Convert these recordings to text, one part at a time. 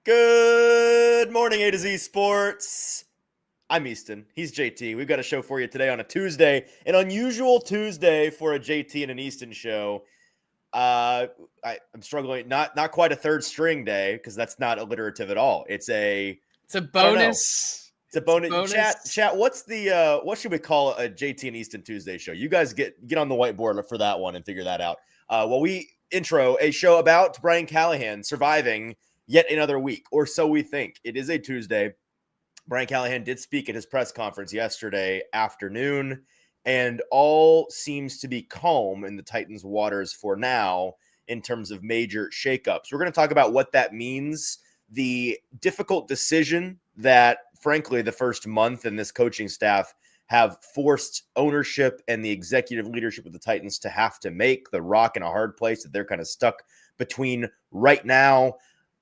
Good morning, A to Z Sports. I'm Easton. He's JT. We've got a show for you today on a Tuesday, an unusual Tuesday for a JT and an Easton show. I'm struggling, not quite a third string day because that's not alliterative at all. It's a bonus. It's a bonus. Chat. What's the what should we call a JT and Easton Tuesday show? You guys get on the whiteboard for that one and figure that out. We intro a show about Brian Callahan surviving yet another week, or so we think. It is a Tuesday. Brian Callahan did speak at his press conference yesterday afternoon, and all seems to be calm in the Titans' waters for now in terms of major shakeups. We're going to talk about what that means, the difficult decision that, frankly, the first month and this coaching staff have forced ownership and the executive leadership of the Titans to have to make, the rock in a hard place that they're kind of stuck between right now.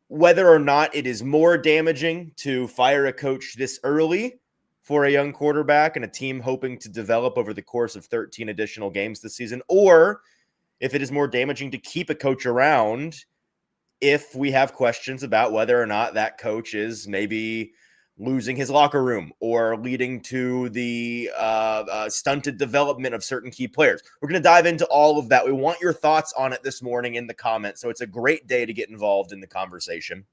Whether or not it is more damaging to fire a coach this early for a young quarterback and a team hoping to develop over the course of 13 additional games this season, or if it is more damaging to keep a coach around if we have questions about whether or not that coach is maybe losing his locker room or leading to the stunted development of certain key players. We're going to dive into all of that. We want your thoughts on it this morning in the comments. So it's a great day to get involved in the conversation.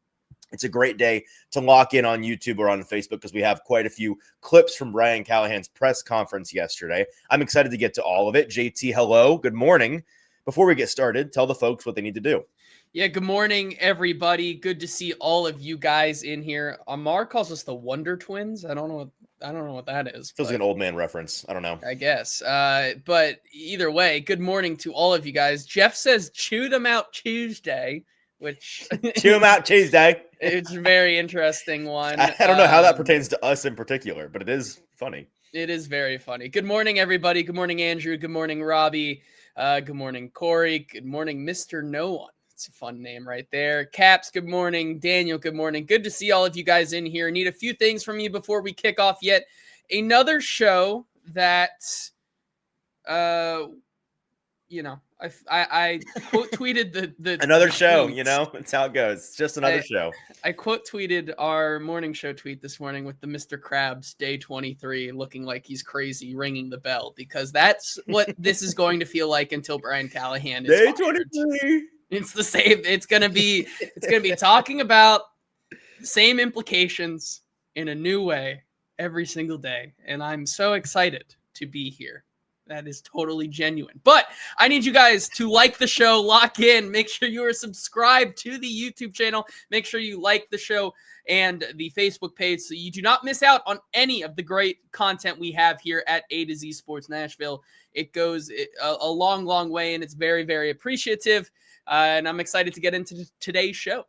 It's a great day to lock in on YouTube or on Facebook because we have quite a few clips from Brian Callahan's press conference yesterday. I'm excited to get to all of it. JT, hello. Good morning. Before we get started, tell the folks what they need to do. Yeah, good morning, everybody. Good to see all of you guys in here. Amar calls us the Wonder Twins. I don't know what that is. Feels like an old man reference. I don't know. I guess. But either way, good morning to all of you guys. Jeff says, "Chew them out Tuesday," which chew them out Tuesday. It's a very interesting one. I don't know how that pertains to us in particular, but it is funny. It is very funny. Good morning, everybody. Good morning, Andrew. Good morning, Robbie. Good morning, Corey. Good morning, Mr. No One. It's a fun name right there. Caps, good morning. Daniel, good morning. Good to see all of you guys in here. Need a few things from you before we kick off yet another show that, I quote tweeted the another show, tweets. That's how it goes. It's just another show. I quote tweeted our morning show tweet this morning with the Mr. Krabs day 23 looking like he's crazy ringing the bell, because that's what this is going to feel like until Brian Callahan is day fired. 23. It's the same. It's gonna be talking about the same implications in a new way every single day. And I'm so excited to be here. That is totally genuine. But I need you guys to like the show, lock in, make sure you are subscribed to the YouTube channel, make sure you like the show and the Facebook page so you do not miss out on any of the great content we have here at A to Z Sports Nashville. It goes a long, long way, and it's very, very appreciative. And I'm excited to get into today's show.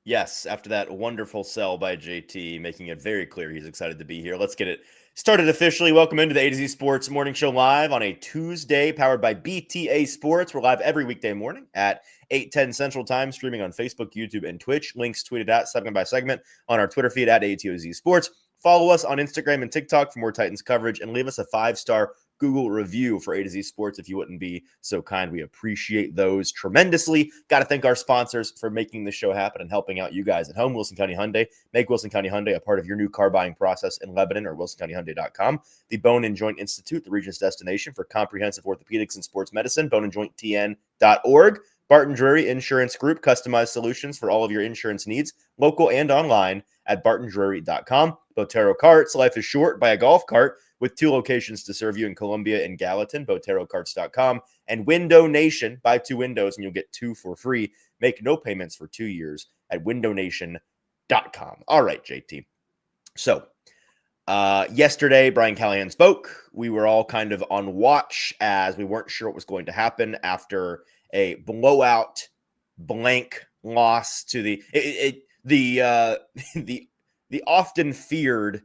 Yes, after that wonderful sell by JT, making it very clear he's excited to be here. Let's get it started officially. Welcome into the A to Z Sports Morning Show live on a Tuesday, powered by BTA Sports. We're live every weekday morning at 8:10 Central Time, streaming on Facebook, YouTube, and Twitch. Links tweeted out segment by segment on our Twitter feed at ATOZ Sports. Follow us on Instagram and TikTok for more Titans coverage, and leave us a 5-star Google review for A to Z Sports if you wouldn't be so kind. We appreciate those tremendously. Got to thank our sponsors for making this show happen and helping out you guys at home. Wilson County Hyundai. Make Wilson County Hyundai a part of your new car buying process in Lebanon or wilsoncountyhyundai.com. The Bone and Joint Institute, the region's destination for comprehensive orthopedics and sports medicine, boneandjointtn.org. Barton Drury Insurance Group, customized solutions for all of your insurance needs, local and online at bartondrury.com. Botero Carts, life is short. Buy a golf cart with 2 locations to serve you in Columbia and Gallatin, boterocarts.com. And Window Nation, buy 2 windows and you'll get 2 for free. Make no payments for 2 years at windownation.com. All right, JT. So, yesterday, Brian Callahan spoke. We were all kind of on watch as we weren't sure what was going to happen after a blowout blank loss to the often feared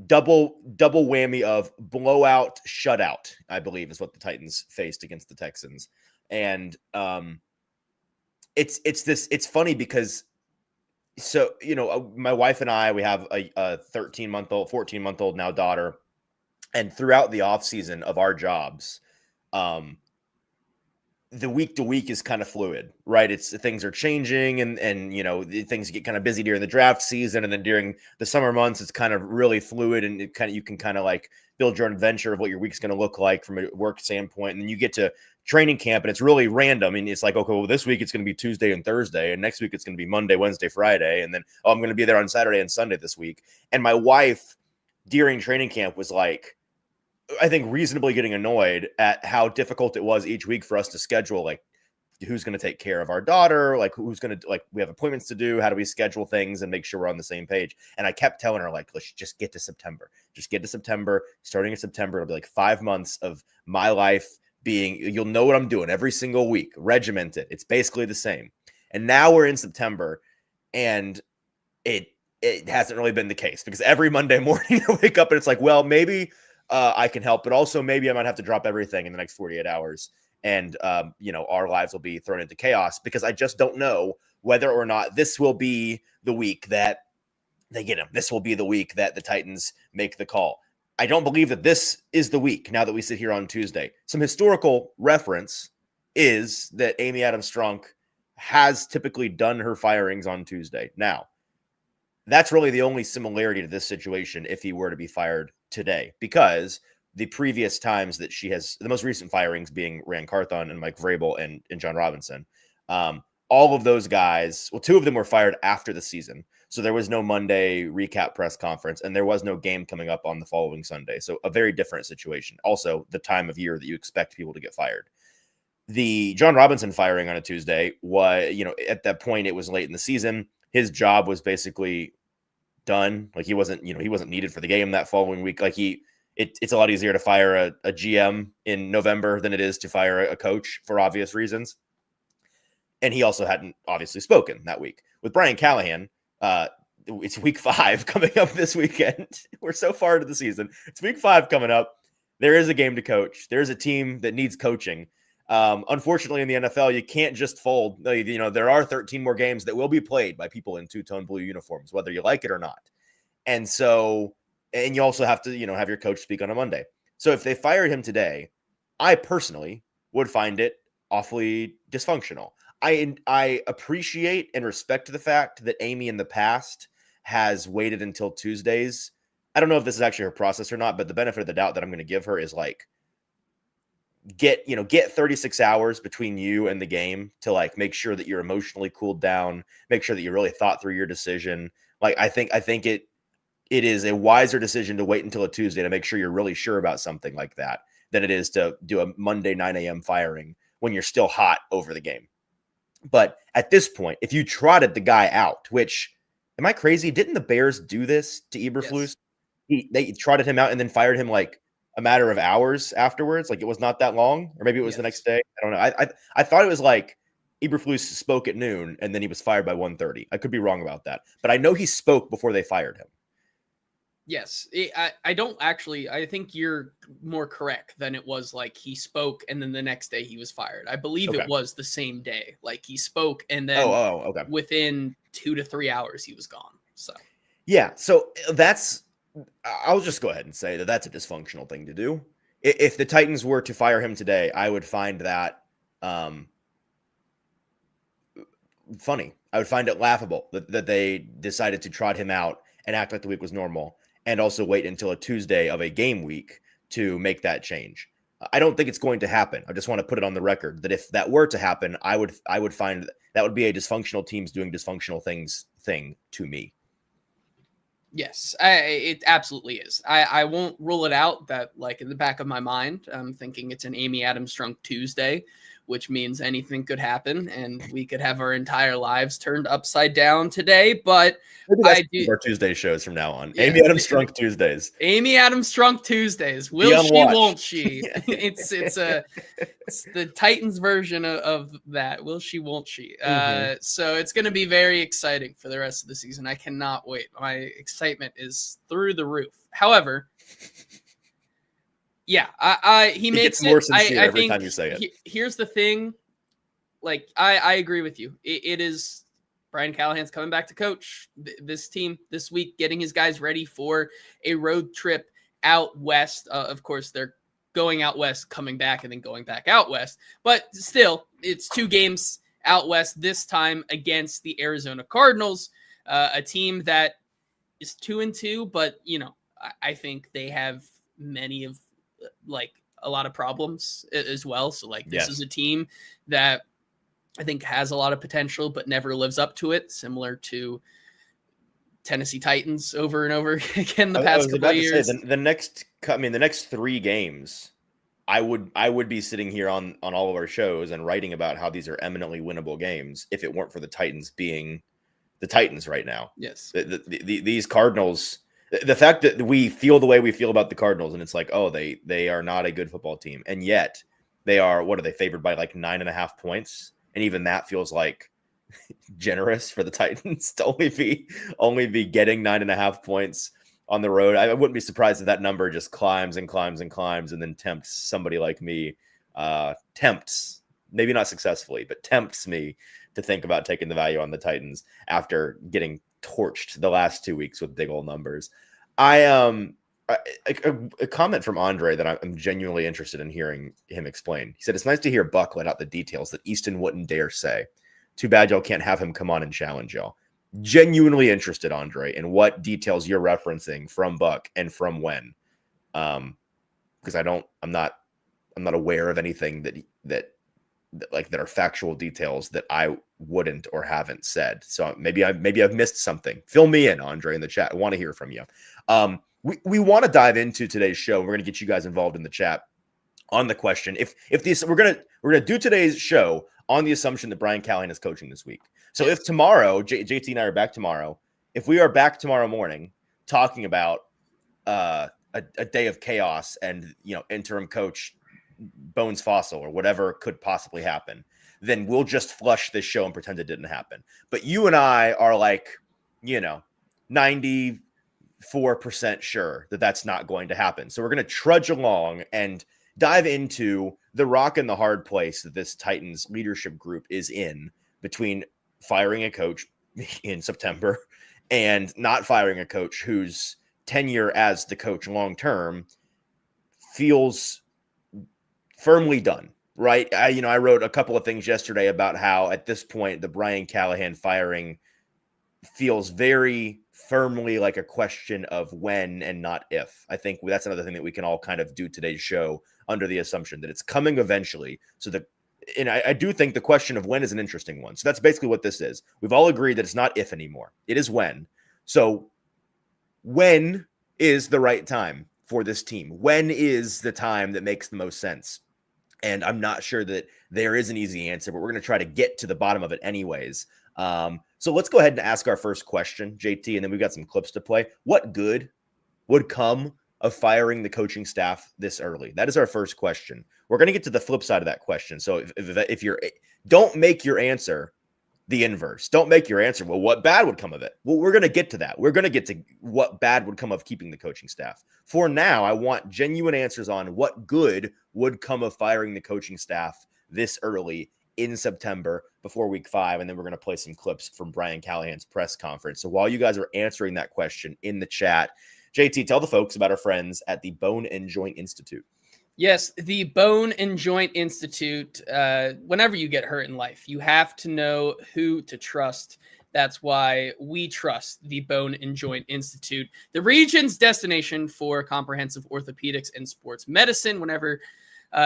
double whammy of blowout shutout, I believe is what the Titans faced against the Texans. And it's funny because, so, my wife and I, we have a 13-month-old, 14-month-old now daughter. And throughout the off season of our jobs, the week to week is kind of fluid, right? It's things are changing and things get kind of busy during the draft season. And then during the summer months, it's kind of really fluid and you can kind of like build your own adventure of what your week's going to look like from a work standpoint. And then you get to training camp and it's really random. And it's like, okay, well, this week it's going to be Tuesday and Thursday. And next week it's going to be Monday, Wednesday, Friday. And then, I'm going to be there on Saturday and Sunday this week. And my wife during training camp was like, I think reasonably getting annoyed at how difficult it was each week for us to schedule, like who's going to take care of our daughter, like who's going to, like, we have appointments to do, how do we schedule things and make sure we're on the same page. And I kept telling her, like, let's just get to September. Starting in September, it'll be like 5 months of my life being, you'll know what I'm doing every single week, regimented. It's basically the same. And now we're in September and it hasn't really been the case, because every Monday morning I wake up and it's like, well, maybe I can help, but also maybe I might have to drop everything in the next 48 hours. And, our lives will be thrown into chaos, because I just don't know whether or not this will be the week that they get him. This will be the week that the Titans make the call. I don't believe that this is the week now that we sit here on Tuesday. Some historical reference is that Amy Adams-Strunk has typically done her firings on Tuesday. Now, that's really the only similarity to this situation if he were to be fired today, because the previous times that she has, the most recent firings being Rand Carthon and Mike Vrabel and John Robinson, all of those guys, well, 2 of them were fired after the season. So there was no Monday recap press conference and there was no game coming up on the following Sunday. So a very different situation. Also, the time of year that you expect people to get fired. The John Robinson firing on a Tuesday was, at that point, it was late in the season. His job was basically done. Like he wasn't needed for the game that following week. Like it's a lot easier to fire a GM in November than it is to fire a coach for obvious reasons. And he also hadn't obviously spoken that week. With Brian Callahan, it's week 5 coming up this weekend. We're so far into the season. It's week 5 coming up. There is a game to coach. There's a team that needs coaching. Unfortunately, in the NFL, you can't just fold. There are 13 more games that will be played by people in two-tone blue uniforms, whether you like it or not. And so, and you also have to, have your coach speak on a Monday. So if they fired him today, I personally would find it awfully dysfunctional. I appreciate and respect the fact that Amy in the past has waited until Tuesdays. I don't know if this is actually her process or not, but the benefit of the doubt that I'm going to give her is like, get 36 hours between you and the game to like make sure that you're emotionally cooled down, make sure that you really thought through your decision. Like I think it is a wiser decision to wait until a Tuesday to make sure you're really sure about something like that than it is to do a Monday 9 a.m. firing when you're still hot over the game. But at this point, if you trotted the guy out, which, am I crazy? Didn't the Bears do this to Eberflus? Yes. They trotted him out and then fired him like a matter of hours afterwards. Like it was not that long, or maybe it was the next day. I don't know. I thought it was like Eberflus spoke at noon and then he was fired by 1:30. I could be wrong about that, but I know he spoke before they fired him. Yes. I don't actually, I think you're more correct than it was like he spoke and then the next day he was fired. I believe it was the same day. Like he spoke and then okay. Within 2 to 3 hours he was gone. So yeah. So I'll just go ahead and say that that's a dysfunctional thing to do. If the Titans were to fire him today, I would find that funny. I would find it laughable that they decided to trot him out and act like the week was normal, and also wait until a Tuesday of a game week to make that change. I don't think it's going to happen. I just want to put it on the record that if that were to happen, I would find that would be a dysfunctional teams doing dysfunctional thing to me. Yes, it absolutely is. I won't rule it out that, like, in the back of my mind, I'm thinking it's an Amy Adams-Strunk Tuesday, which means anything could happen and we could have our entire lives turned upside down today. But I do our Tuesday shows from now on. Yeah. Amy Adams-Strunk Tuesdays. Amy Adams-Strunk Tuesdays. Will she? Won't she? It's the Titans version of that. Will she? Won't she? So it's going to be very exciting for the rest of the season. I cannot wait. My excitement is through the roof. However, yeah, he makes it more sincere every time you say it. Here's the thing, like I agree with you. It is Brian Callahan's coming back to coach this team this week, getting his guys ready for a road trip out west. Of course, they're going out west, coming back, and then going back out west. But still, it's 2 games out west, this time against the Arizona Cardinals, a team that is 2-2, but I think they have many of a lot of problems as well. So this is a team that I think has a lot of potential, but never lives up to it, similar to Tennessee Titans over and over again the past couple of years. The next 3 games, I would be sitting here on all of our shows and writing about how these are eminently winnable games if it weren't for the Titans being the Titans right now. Yes. These Cardinals, the fact that we feel the way we feel about the Cardinals, and it's like, oh, they are not a good football team. And yet they are, what are they, favored by 9.5 points? And even that feels like generous for the Titans to only be getting 9.5 points on the road. I wouldn't be surprised if that number just climbs and climbs and climbs and then tempts somebody like me, maybe not successfully, but tempts me to think about taking the value on the Titans after getting torched the last 2 weeks with big old numbers. A comment from Andre that I'm genuinely interested in hearing him explain. He said, it's nice to hear Buck let out the details that Easton wouldn't dare say. Too bad y'all can't have him come on and challenge y'all. Genuinely interested, Andre, in what details you're referencing from Buck and from when. Because I'm not aware of anything that are factual details that I wouldn't or haven't said. So maybe I've missed something. Fill me in, Andre, in the chat. I want to hear from you. We want to dive into today's show. We're going to get you guys involved in the chat on the question. If these we're gonna do today's show on the assumption that Brian Callahan is coaching this week. So if tomorrow, JT and I are back tomorrow, if we are back tomorrow morning talking about a day of chaos and interim coach Bones Fossil or whatever could possibly happen, then we'll just flush this show and pretend it didn't happen. But you and I are 94% sure that that's not going to happen. So we're going to trudge along and dive into the rock and the hard place that this Titans leadership group is in between firing a coach in September and not firing a coach whose tenure as the coach long-term feels firmly done, right? I wrote a couple of things yesterday about how at this point, the Brian Callahan firing feels very firmly like a question of when and not if. I think that's another thing that we can all kind of do today's show under the assumption that it's coming eventually. And I do think the question of when is an interesting one. So that's basically what this is. We've all agreed that it's not if anymore. It is when. So when is the right time for this team? When is the time that makes the most sense? And I'm not sure that there is an easy answer, but we're going to try to get to the bottom of it anyways. So let's go ahead and ask our first question, JT, and then we've got some clips to play. What good would come of firing the coaching staff this early? That is our first question. We're going to get to the flip side of that question. So if you're, don't make your answer the inverse. Don't make your answer, well, what bad would come of it? Well, we're going to get to that. We're going to get to what bad would come of keeping the coaching staff. For now, I want genuine answers on what good would come of firing the coaching staff this early in September before week 5. And then we're going to play some clips from Brian Callahan's press conference. So while you guys are answering that question in the chat, JT, tell the folks about our friends at the Bone and Joint Institute. Yes, the Bone and Joint Institute. Whenever you get hurt in life, you have to know who to trust. That's why we trust the Bone and Joint Institute, the region's destination for comprehensive orthopedics and sports medicine. Whenever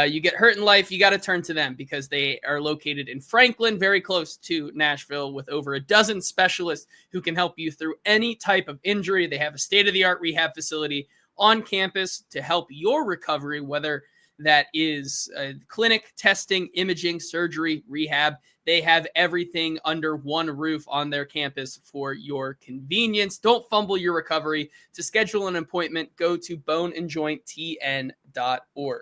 you get hurt in life, you got to turn to them because they are located in Franklin, very close to Nashville, with over a dozen specialists who can help you through any type of injury. They have a state-of-the-art rehab facility on campus to help your recovery, whether that is clinic, testing, imaging, surgery, rehab. They have everything under one roof on their campus for your convenience. Don't fumble your recovery. To schedule an appointment, go to boneandjointtn.org.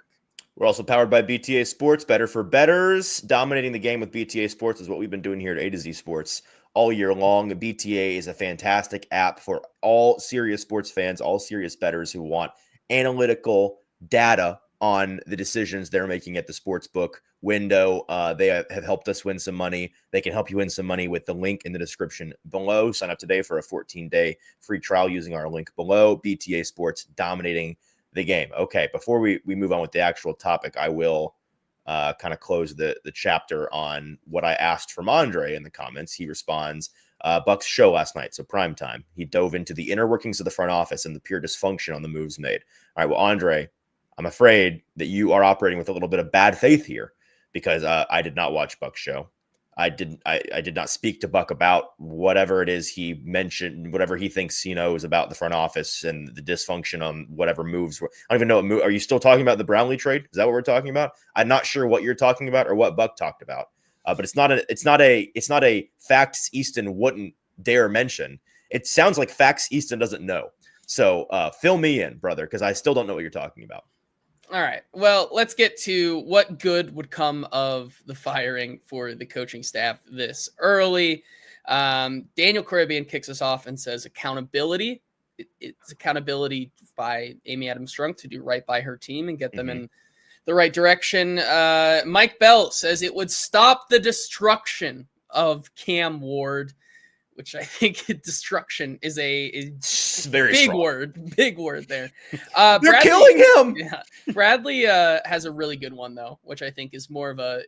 We're also powered by BTA Sports, better for bettors. Dominating the game with BTA Sports is what we've been doing here at A to Z Sports all year long. The BTA is a fantastic app for all serious sports fans, all serious bettors who want analytical data on the decisions they're making at the sportsbook window. They have helped us win some money. They can help you win some money with the link in the description below. Sign up today for a 14-day free trial using our link below. BTA Sports dominating the game. Okay, before we move on with the actual topic, I will kind of close the chapter on what I asked from Andre in the comments. He responds, Buck's show last night, so prime time. He dove into the inner workings of the front office and the pure dysfunction on the moves made. All right, well, Andre, I'm afraid that you are operating with a little bit of bad faith here because I did not watch Buck's show. I did not speak to Buck about whatever it is he mentioned, whatever he thinks he knows about the front office and the dysfunction on whatever moves. I don't even know what move. Are you still talking about the Brownlee trade? Is that what we're talking about? I'm not sure what you're talking about or what Buck talked about. But it's not a facts Easton wouldn't dare mention. It sounds like facts Easton doesn't know. So fill me in, brother, because I still don't know what you're talking about. All right. Well, let's get to what good would come of the firing for the coaching staff this early. Daniel Caribbean kicks us off and says accountability. It's accountability by Amy Adams Strunk to do right by her team and get them in the right direction. Mike Bell says it would stop the destruction of Cam Ward, which I think destruction is a very big strong word there. They're Bradley, killing him. Yeah, Bradley has a really good one though, which I think is more of a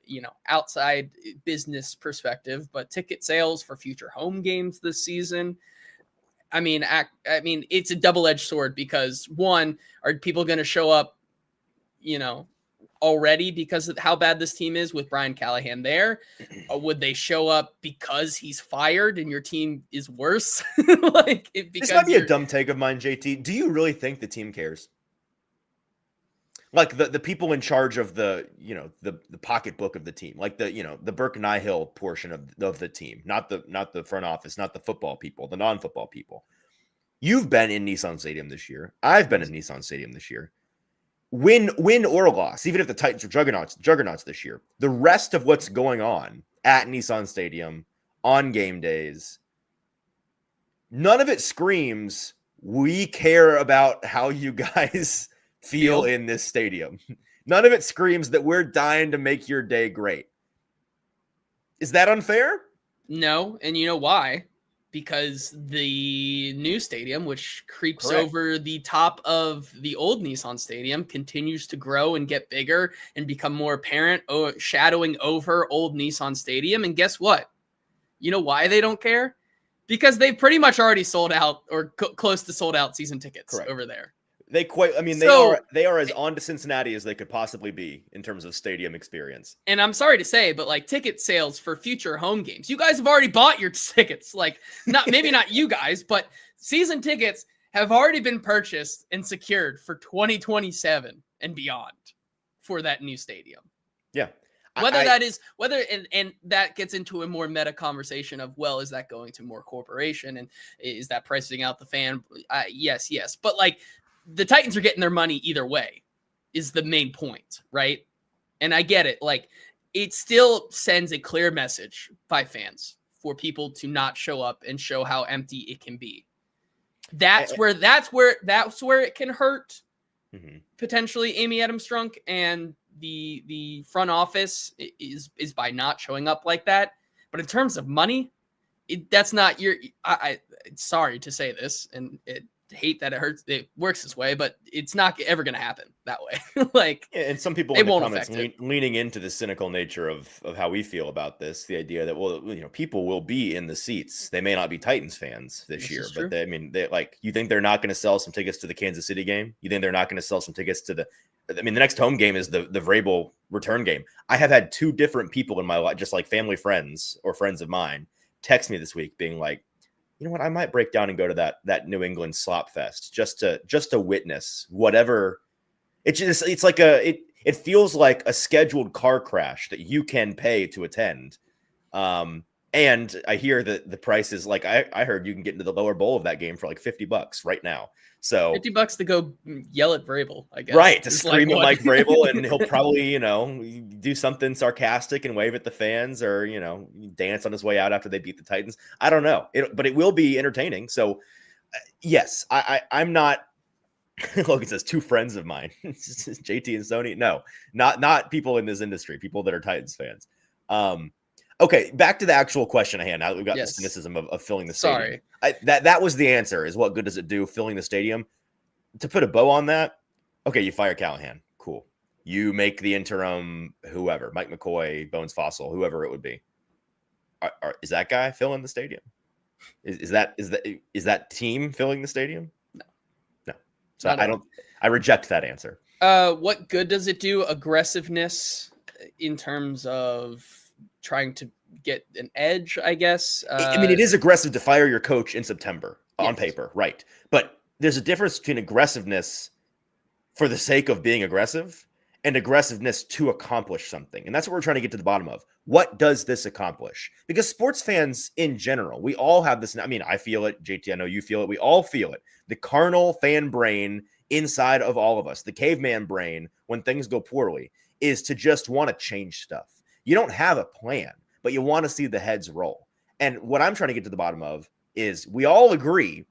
outside business perspective. But ticket sales for future home games this season. I mean, it's a double-edged sword because one, are people going to show up, already because of how bad this team is with Brian Callahan there? Or would they show up because he's fired and your team is worse? This might be a dumb take of mine, JT. Do you really think the team cares? Like the people in charge of the pocketbook of the team, like the Burke Nihill portion of the team, not the front office, not the football people, the non-football people. You've been in Nissan Stadium this year. I've been in Nissan Stadium this year. Win or loss, even if the Titans are juggernauts this year, the rest of what's going on at Nissan Stadium on game days, none of it screams, we care about how you guys feel in this stadium. None of it screams that we're dying to make your day great. Is that unfair? No, and you know why? Because the new stadium, which creeps over the top of the old Nissan Stadium, continues to grow and get bigger and become more apparent, shadowing over old Nissan Stadium. And guess what? You know why they don't care? Because they pretty much already sold out or close to sold out season tickets over there. They are as on to Cincinnati as they could possibly be in terms of stadium experience. And I'm sorry to say, but like ticket sales for future home games, you guys have already bought your tickets. Like maybe not you guys, but season tickets have already been purchased and secured for 2027 and beyond for that new stadium. Yeah. And that gets into a more meta conversation of, well, is that going to more corporation and is that pricing out the fan? Yes. But like, the Titans are getting their money either way is the main point, right? And I get it. Like, it still sends a clear message by fans for people to not show up and show how empty it can be. That's where it can hurt potentially Amy Adams Strunk and the front office is by not showing up like that. But in terms of money, that's not your. Sorry to say this, and hate that it works this way, but it's not ever going to happen that way. And some people in the comments leaning into the cynical nature of how we feel about this, the idea that, people will be in the seats. They may not be Titans fans this year, but you think they're not going to sell some tickets to the Kansas City game? You think they're not going to sell some tickets to the next home game is the Vrabel return game. I have had two different people in my life, just like family friends or friends of mine, text me this week being like, you know what? I might break down and go to that New England slop fest just to witness whatever. It feels like a scheduled car crash that you can pay to attend. And I hear that the price is like, I heard you can get into the lower bowl of that game for like $50 right now. So $50 to go yell at Vrabel, I guess. Right. To scream at Mike Vrabel, and he'll probably, do something sarcastic and wave at the fans or, dance on his way out after they beat the Titans. I don't know. But it will be entertaining. So yes, I'm not. Logan says 2 friends of mine, JT and Sony. No, not people in this industry, people that are Titans fans. Okay, back to the actual question at hand. Now that we've got the cynicism of filling the stadium. Sorry. That was the answer, is what good does it do filling the stadium? To put a bow on that, Okay, you fire Callahan. Cool. You make the interim whoever, Mike McCoy, Bones Fossil, whoever it would be. Is that guy filling the stadium? Is that team filling the stadium? No. No. So Not I at all. don't. I reject that answer. What good does it do? Aggressiveness in terms of trying to get an edge, I guess. I mean, it is aggressive to fire your coach in September on Yes. paper, right? But there's a difference between aggressiveness for the sake of being aggressive and aggressiveness to accomplish something. And that's what we're trying to get to the bottom of. What does this accomplish? Because sports fans in general, we all have this. I mean, I feel it. JT, I know you feel it. We all feel it. The carnal fan brain inside of all of us, the caveman brain, when things go poorly, is to just want to change stuff. You don't have a plan, but you want to see the heads roll. And what I'm trying to get to the bottom of is we all agree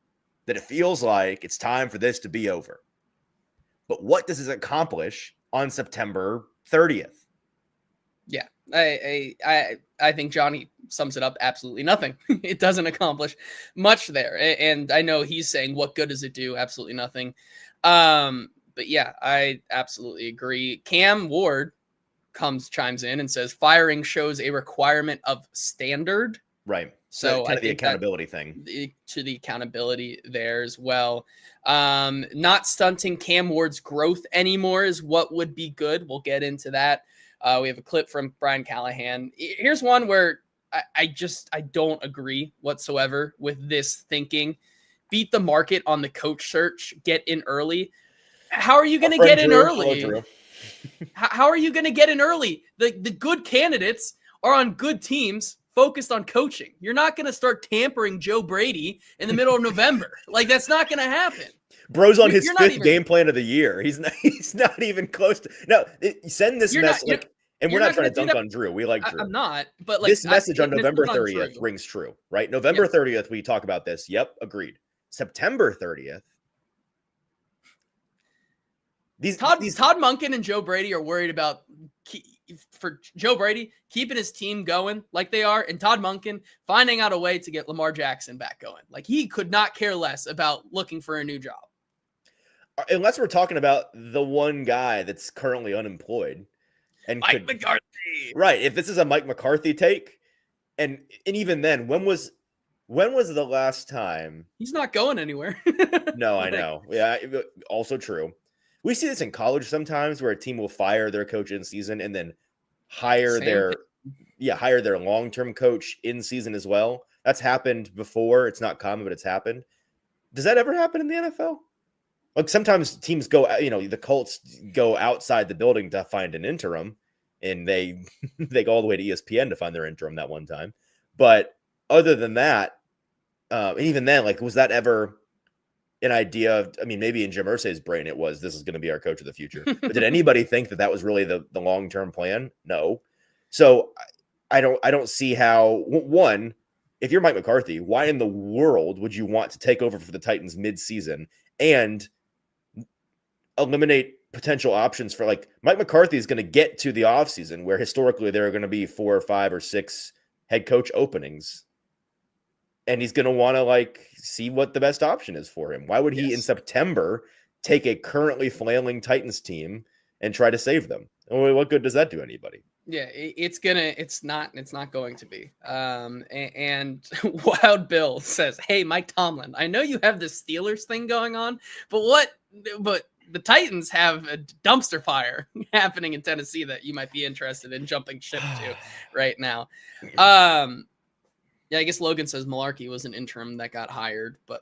that it feels like it's time for this to be over. But what does it accomplish on September 30th? Yeah, I think Johnny sums it up. Absolutely nothing. It doesn't accomplish much there. And I know he's saying, what good does it do? Absolutely nothing. But yeah, I absolutely agree. Cam Ward chimes in and says, firing shows a requirement of standard. Right. So kind I of the think accountability thing. To the accountability there as well. Not stunting Cam Ward's growth anymore is what would be good. We'll get into that. We have a clip from Brian Callahan. Here's one where I don't agree whatsoever with this thinking. Beat the market on the coach search. Get in early. How are you going to get in early? How are you going to get in early? The good candidates are on good teams focused on coaching. You're not going to start tampering Joe Brady in the middle of November. Like, that's not going to happen. Bro's on his fifth game plan of the year. He's not even close to. No, send this message. And we're not trying to dunk on Drew. We like Drew. I'm not. But like this message on November 30th rings true, right? November 30th, we talk about this. Yep, agreed. September 30th. Todd Monken and Joe Brady are worried about for Joe Brady keeping his team going like they are, and Todd Monken finding out a way to get Lamar Jackson back going. Like, he could not care less about looking for a new job. Unless we're talking about the one guy that's currently unemployed. And Mike McCarthy. Right. If this is a Mike McCarthy take, and even then, when was the last time? He's not going anywhere. No, I know. Yeah, also true. We see this in college sometimes where a team will fire their coach in season and then hire their long-term coach in season as well. That's happened before. It's not common, but it's happened. Does that ever happen in the NFL? Like, sometimes teams go, the Colts go outside the building to find an interim, and they go all the way to ESPN to find their interim that one time. But other than that, and even then, like, was that ever an idea of, maybe in Jim Irsay's brain it was, this is going to be our coach of the future. But did anybody think that was really the long-term plan? No. So I don't see how, one, if you're Mike McCarthy, why in the world would you want to take over for the Titans mid-season and eliminate potential options for, like, Mike McCarthy is going to get to the offseason where historically there are going to be 4 or 5 or 6 head coach openings. And he's going to want to, see what the best option is for him. Why would he in September take a currently flailing Titans team and try to save them? What good does that do anybody? Yeah, it's not going to be. And Wild Bill says, "Hey, Mike Tomlin, I know you have this Steelers thing going on, but the Titans have a dumpster fire happening in Tennessee that you might be interested in jumping ship to right now." Yeah, I guess Logan says Malarkey was an interim that got hired, but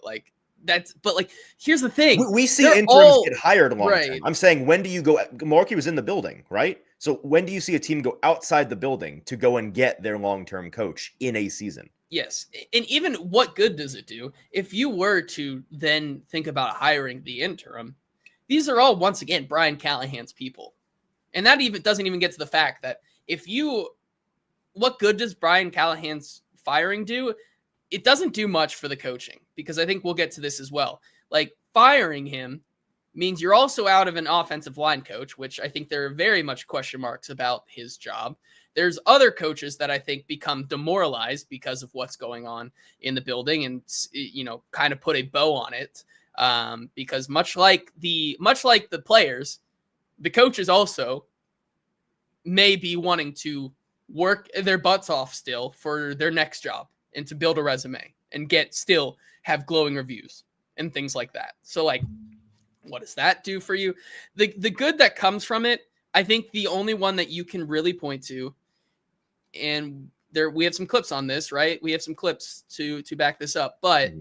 here's the thing. We see interims get hired long term. I'm saying, when do you go? Malarkey was in the building, right? So when do you see a team go outside the building to go and get their long-term coach in a season? Yes. And even what good does it do if you were to then think about hiring the interim? These are all, once again, Brian Callahan's people. And that doesn't even get to the fact that what good does Brian Callahan's firing do? It doesn't do much for the coaching, because I think we'll get to this as well. Like, firing him means you're also out of an offensive line coach, which I think there are very much question marks about his job. There's other coaches that I think become demoralized because of what's going on in the building and, kind of put a bow on it. Because much like the players, the coaches also may be wanting to work their butts off still for their next job and to build a resume and have glowing reviews and things like that. So like, what does that do for you? The good that comes from it, I think the only one that you can really point to, and we have some clips on this, right? We have some clips to back this up, but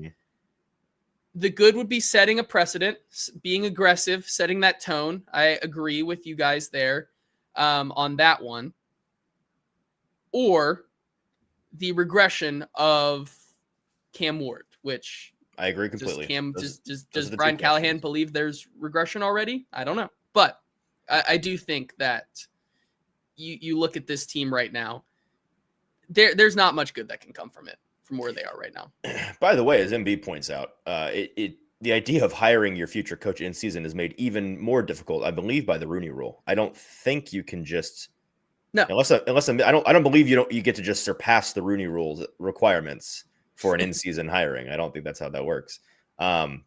the good would be setting a precedent, being aggressive, setting that tone. I agree with you guys there on that one. Or the regression of Cam Ward, which I agree completely. Does Brian Callahan believe there's regression already? I don't know. But I do think that you look at this team right now, there's not much good that can come from where they are right now. By the way, as MB points out, the idea of hiring your future coach in season is made even more difficult, I believe, by the Rooney Rule. I don't think you can just unless I don't believe you get to just surpass the Rooney Rule's requirements for an in-season hiring. I don't think that's how that works. I'm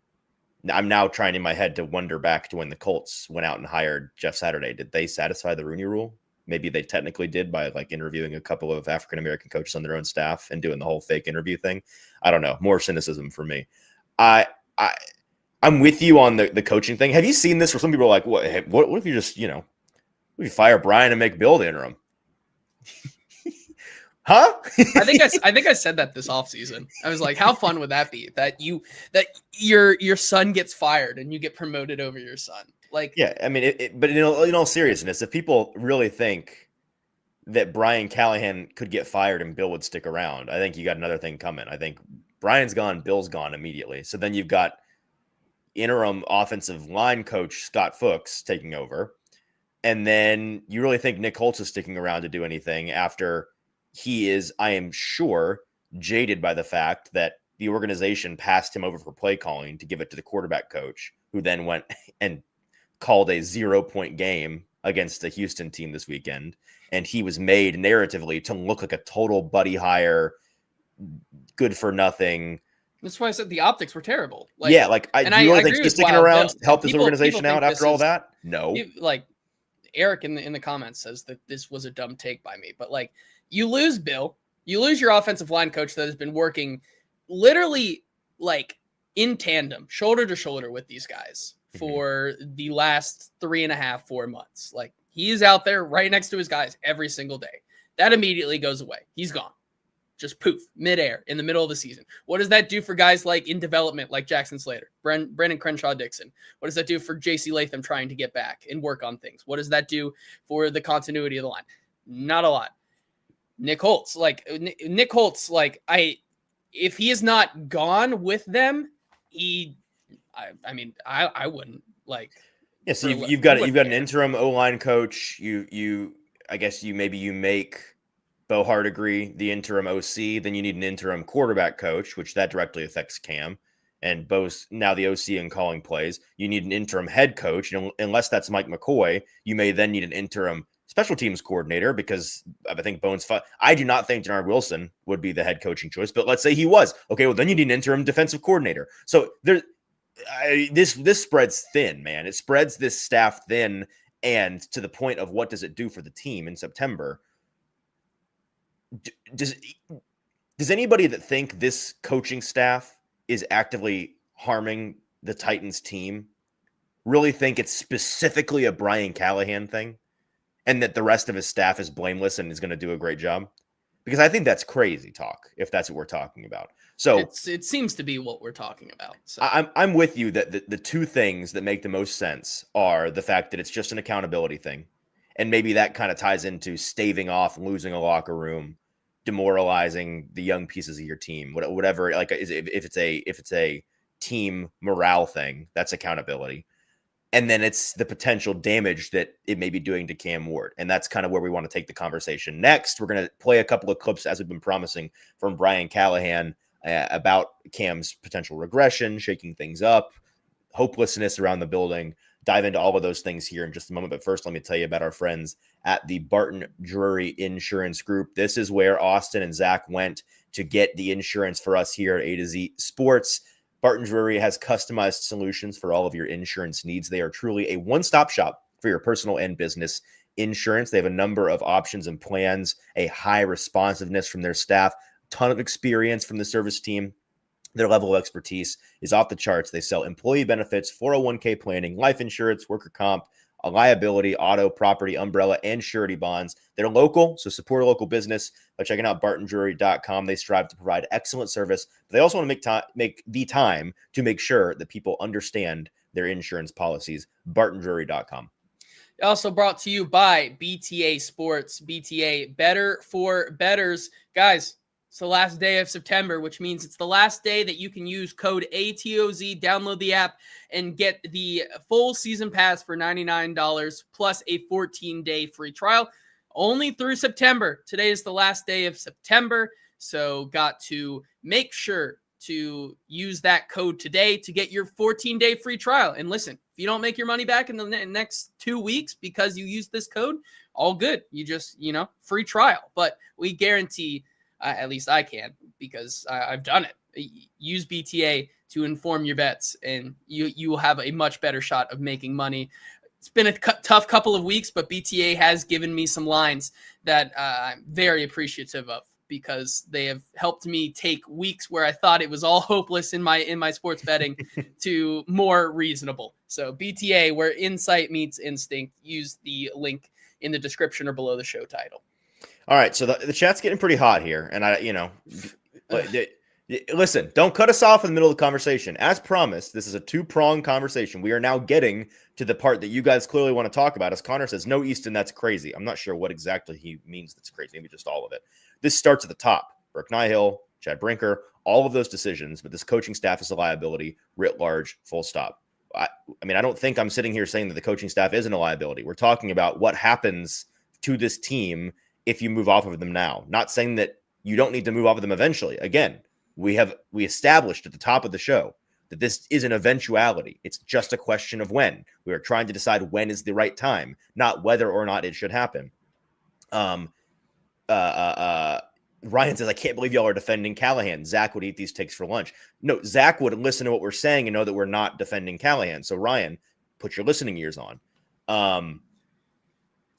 now trying in my head to wonder back to when the Colts went out and hired Jeff Saturday. Did they satisfy the Rooney Rule? Maybe they technically did by like interviewing a couple of African-American coaches on their own staff and doing the whole fake interview thing. I don't know. More cynicism for me. I'm with you on the coaching thing. Have you seen this where some people are like, what if you just, what if you fire Brian and make Bill the interim? Huh? I think I said that this offseason. I was like, how fun would that be? That your son gets fired and you get promoted over your son. Like, yeah, I mean, but in all seriousness, if people really think that Brian Callahan could get fired and Bill would stick around, I think you got another thing coming. I think Brian's gone, Bill's gone immediately. So then you've got interim offensive line coach Scott Fuchs taking over. And then you really think Nick Holtz is sticking around to do anything after he is, I am sure, jaded by the fact that the organization passed him over for play calling to give it to the quarterback coach, who then went and called a 0-point game against the Houston team this weekend. And he was made narratively to look like a total buddy hire, good for nothing. That's why I said the optics were terrible. Do you really think he's sticking around to help this organization out after all that? No. Like Eric in the comments says that this was a dumb take by me, but like you lose Bill, you lose your offensive line coach that has been working literally like in tandem, shoulder to shoulder with these guys for the last 3.5, 4 months. Like he is out there right next to his guys every single day. That immediately goes away. He's gone. Just poof, midair in the middle of the season. What does that do for guys like in development, like Jackson Slater, Brendan Crenshaw-Dixon? What does that do for J.C. Latham trying to get back and work on things? What does that do for the continuity of the line? Not a lot. Nick Holtz, if he is not gone with them, I wouldn't like. Yeah, so you've got an interim O-line coach. I guess you make Bo Hardigree the interim OC. Then you need an interim quarterback coach, which that directly affects Cam. And Bo's now the OC and calling plays. You need an interim head coach. Unless that's Mike McCoy, you may then need an interim special teams coordinator, because I think Bone's fine. I do not think Denard Wilson would be the head coaching choice, but let's say he was. Okay, well, then you need an interim defensive coordinator. So this spreads thin, man. It spreads this staff thin, and to the point of what does it do for the team in September? Does anybody that think this coaching staff is actively harming the Titans team really think it's specifically a Brian Callahan thing, and that the rest of his staff is blameless and is going to do a great job? Because I think that's crazy talk, if that's what we're talking about. So it seems to be what we're talking about. So I'm with you that the two things that make the most sense are the fact that it's just an accountability thing, and maybe that kind of ties into staving off losing a locker room, demoralizing the young pieces of your team, whatever. Like if it's a team morale thing, that's accountability. And then it's the potential damage that it may be doing to Cam Ward. And that's kind of where we want to take the conversation. Next, we're going to play a couple of clips, as we've been promising, from Brian Callahan about Cam's potential regression, shaking things up, hopelessness around the building. Dive into all of those things here in just a moment. But first, let me tell you about our friends at the Barton Drury Insurance Group. This is where Austin and Zach went to get the insurance for us here at A to Z Sports. Barton Drury has customized solutions for all of your insurance needs. They are truly a one-stop shop for your personal and business insurance. They have a number of options and plans, a high responsiveness from their staff, ton of experience from the service team. Their level of expertise is off the charts. They sell employee benefits, 401k planning, life insurance, worker comp, a liability, auto, property, umbrella, and surety bonds. They're local, so support a local business by checking out bartondrury.com. They strive to provide excellent service, but they also want to make the time to make sure that people understand their insurance policies. bartondrury.com. Also brought to you by BTA Sports. BTA, better for bettors. Guys, it's the last day of September, which means it's the last day that you can use code ATOZ, download the app, and get the full season pass for $99 plus a 14-day free trial. Only through September. Today is the last day of September, so got to make sure to use that code today to get your 14-day free trial. And listen, if you don't make your money back in the next 2 weeks because you use this code, all good. You just, free trial. But we guarantee, at least I can, because I've done it. Use BTA to inform your bets, and you will have a much better shot of making money. It's been a tough couple of weeks, but BTA has given me some lines that I'm very appreciative of, because they have helped me take weeks where I thought it was all hopeless in my sports betting to more reasonable. So BTA, where insight meets instinct, use the link in the description or below the show title. All right, so the chat's getting pretty hot here, and listen, don't cut us off in the middle of the conversation. As promised, this is a two-pronged conversation. We are now getting to the part that you guys clearly want to talk about. As Connor says, no, Easton, that's crazy. I'm not sure what exactly he means that's crazy, maybe just all of it. This starts at the top. Burke Nihill, Chad Brinker, all of those decisions, but this coaching staff is a liability, writ large, full stop. I don't think I'm sitting here saying that the coaching staff isn't a liability. We're talking about what happens to this team if you move off of them now. Not saying that you don't need to move off of them eventually. Again, we established at the top of the show that this is an eventuality. It's just a question of when. We are trying to decide when is the right time, not whether or not it should happen. Ryan says, I can't believe y'all are defending Callahan. Zach would eat these takes for lunch. No, Zach would listen to what we're saying and know that we're not defending Callahan. So Ryan, put your listening ears on.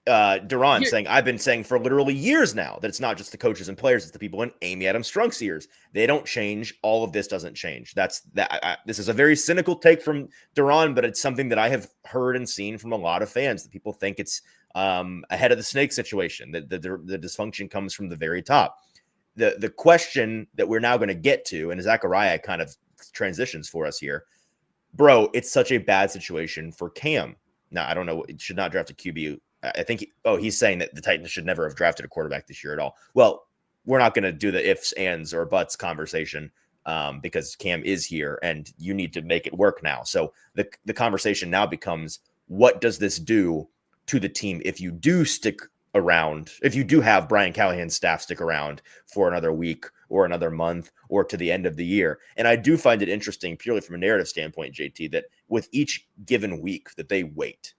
Duran saying, I've been saying for literally years now that it's not just the coaches and players, it's the people in Amy Adams-Strunk's ears. They don't change. All of this doesn't change. This is a very cynical take from Duran, but it's something that I have heard and seen from a lot of fans, that people think it's ahead of the snake situation, that the dysfunction comes from the very top. The question that we're now going to get to, and Zachariah kind of transitions for us here, bro, it's such a bad situation for Cam. Now, I don't know. It should not draft a QB. I think he's saying that the Titans should never have drafted a quarterback this year at all. Well, we're not going to do the ifs, ands, or buts conversation because Cam is here and you need to make it work now. So the conversation now becomes, what does this do to the team if you do stick around, if you do have Brian Callahan's staff stick around for another week or another month or to the end of the year? And I do find it interesting, purely from a narrative standpoint, JT, that with each given week that they wait,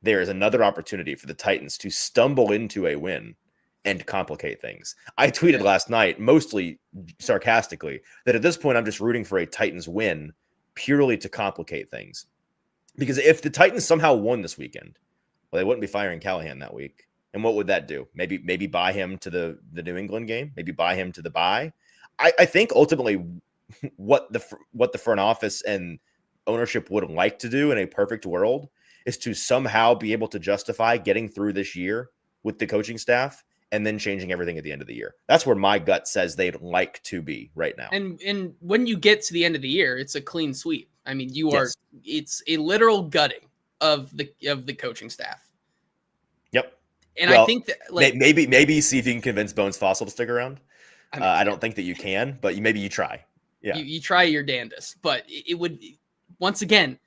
there is another opportunity for the Titans to stumble into a win and complicate things. I tweeted last night, mostly sarcastically, that at this point, I'm just rooting for a Titans win purely to complicate things. Because if the Titans somehow won this weekend, well, they wouldn't be firing Callahan that week. And what would that do? Maybe buy him to the New England game, maybe buy him to the bye. I think ultimately what the front office and ownership would like to do in a perfect world is to somehow be able to justify getting through this year with the coaching staff and then changing everything at the end of the year. That's where my gut says they'd like to be right now. And when you get to the end of the year, it's a clean sweep. I mean, it's a literal gutting of the coaching staff. Yep. And I think that maybe see if you can convince Bones Fossil to stick around. I don't think that you can, but maybe you try. Yeah. You try your damnedest, but it would, once again,